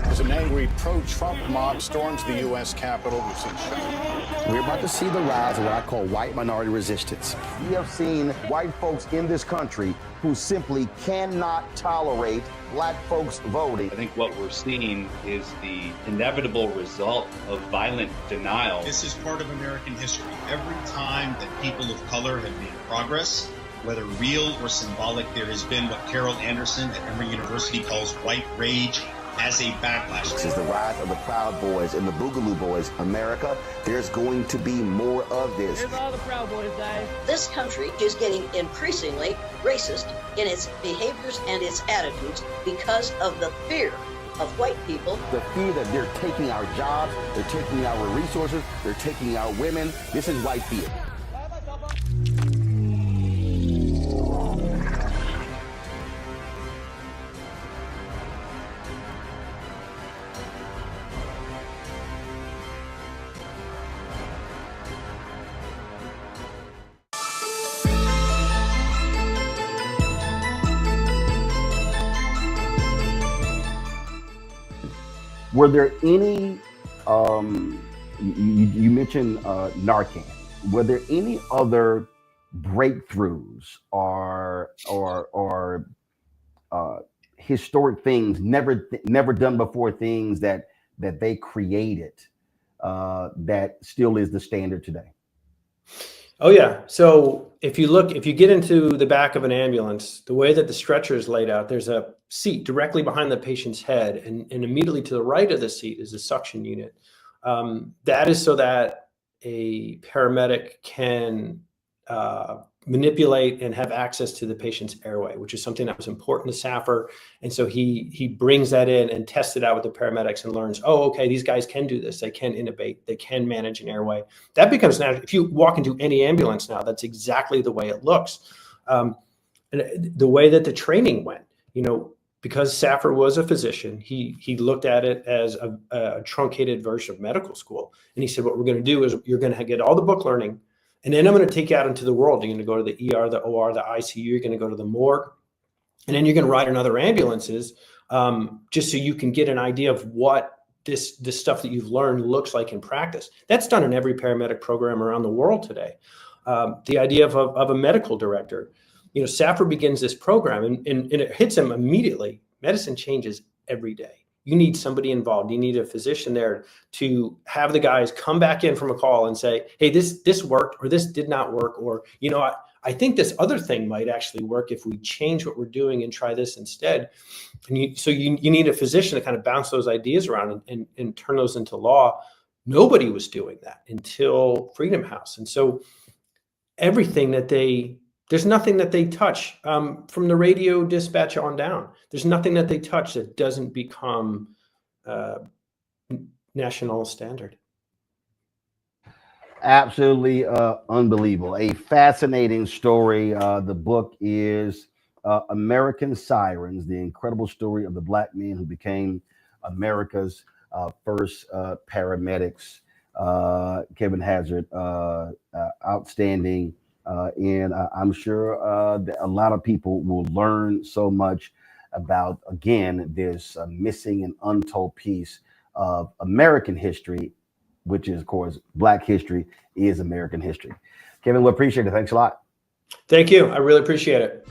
As an angry pro-Trump mob storms the U.S. Capitol, We're about to see the rise of what I call white minority resistance. We have seen white folks in this country who simply cannot tolerate black folks voting. I think what we're seeing is the inevitable result of violent denial. This is part of American history. Every time that people of color have made progress, whether real or symbolic, there has been what Carol Anderson at Emory University calls white rage as a backlash. This is the rise of the Proud Boys and the Boogaloo Boys. America, there's going to be more of this. Here's all the Proud Boys, guys. This country is getting increasingly racist in its behaviors and its attitudes because of the fear of white people. The fear that they're taking our jobs, they're taking our resources, they're taking our women. This is white fear. Were there any, you mentioned Narcan, were there any other breakthroughs or historic things, never done before, things that they created that still is the standard today? Oh yeah. So if you get into the back of an ambulance, the way that the stretcher is laid out, there's a seat directly behind the patient's head, and immediately to the right of the seat is a suction unit. That is so that a paramedic can manipulate and have access to the patient's airway, which is something that was important to Saffer. And so he brings that in and tests it out with the paramedics and learns, oh, okay, these guys can do this. They can intubate. They can manage an airway. That becomes natural. If you walk into any ambulance now, that's exactly the way it looks. And the way that the training went, because Saffer was a physician, he looked at it as a truncated version of medical school. And he said, what we're going to do is you're going to get all the book learning, and then I'm going to take you out into the world. You're going to go to the ER, the OR, the ICU. You're going to go to the morgue. And then you're going to ride in other ambulances just so you can get an idea of what this stuff that you've learned looks like in practice. That's done in every paramedic program around the world today. The idea of a medical director, Safra begins this program and it hits him immediately. Medicine changes every day. You need somebody involved. You need a physician there to have the guys come back in from a call and say, hey, this worked, or this did not work, or, I think this other thing might actually work if we change what we're doing and try this instead. And so you need a physician to kind of bounce those ideas around and turn those into law. Nobody was doing that until Freedom House. And so everything there's nothing that they touch from the radio dispatch on down. There's nothing that they touch that doesn't become national standard. Absolutely unbelievable. A fascinating story. The book is American Sirens, the incredible story of the Black men who became America's first paramedics. Kevin Hazard, outstanding. And I'm sure that a lot of people will learn so much about, again, this missing and untold piece of American history, which is, of course, Black history is American history. Kevin, we appreciate it. Thanks a lot. Thank you. I really appreciate it.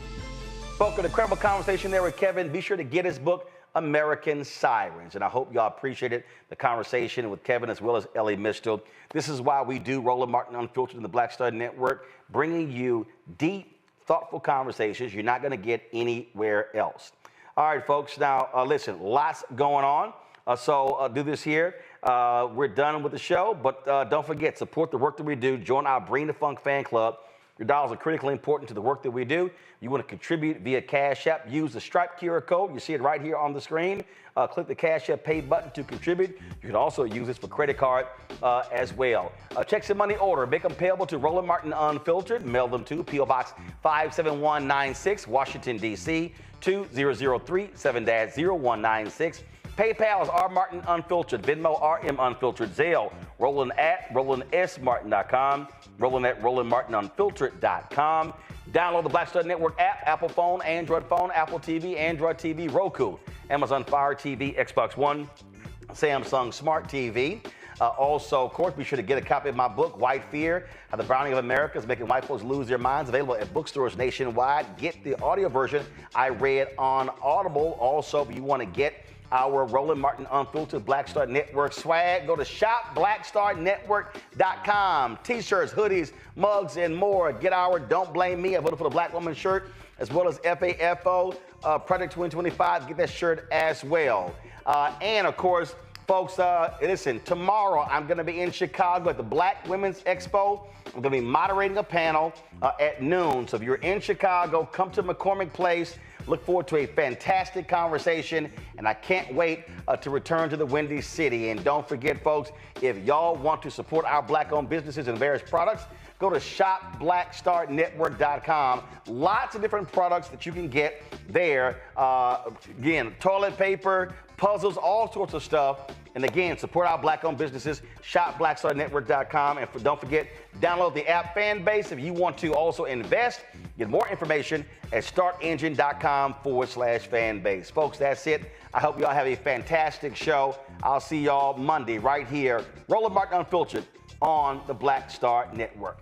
Folks, an incredible conversation there with Kevin. Be sure to get his book, American Sirens. And I hope y'all appreciated the conversation with Kevin as well as Ellie Mistel. This is why we do Roland Martin Unfiltered in the Black Star Network, bringing you deep, thoughtful conversations you're not going to get anywhere else. All right, folks. Now, listen, lots going on. So do this here. We're done with the show, but don't forget, support the work that we do. Join our Bring the Funk fan club. Your dollars are critically important to the work that we do. You want to contribute via Cash App, use the Stripe QR code. You see it right here on the screen. Click the Cash App Pay button to contribute. You can also use this for credit card as well. Checks and money order. Make them payable to Roland Martin Unfiltered. Mail them to P.O. Box 57196, Washington, D.C. 2003 7-0196. PayPal is R Martin Unfiltered. Venmo RM Unfiltered. Zelle Roland at RolandSMartin.com. Roland at RolandMartinUnfiltered.com. Download the Black Star Network app, Apple phone, Android phone, Apple TV, Android TV, Roku, Amazon Fire TV, Xbox One, Samsung Smart TV. Also, of course, be sure to get a copy of my book, White Fear, How the Browning of America is Making White Folks Lose Their Minds, available at bookstores nationwide. Get the audio version I read on Audible. Also, if you want to get our Roland Martin Unfiltered Black Star Network swag, go to shopblackstarnetwork.com. T-shirts, hoodies, mugs, and more. Get our Don't Blame Me, I voted for the Black Woman shirt, as well as FAFO Project 2025. Get that shirt as well. And, of course, folks, listen, tomorrow I'm going to be in Chicago at the Black Women's Expo. I'm going to be moderating a panel at noon. So if you're in Chicago, come to McCormick Place. Look forward to a fantastic conversation, and I can't wait to return to the Windy City. And don't forget, folks, if y'all want to support our Black-owned businesses and various products, go to shopblackstarnetwork.com. Lots of different products that you can get there. Again, toilet paper, puzzles, all sorts of stuff. And again, support our Black-owned businesses, shopblackstarnetwork.com. And don't forget, download the app Fanbase if you want to also invest. Get more information at startengine.com/fanbase. Folks, that's it. I hope y'all have a fantastic show. I'll see y'all Monday right here. Roland Martin Unfiltered on the Black Star Network.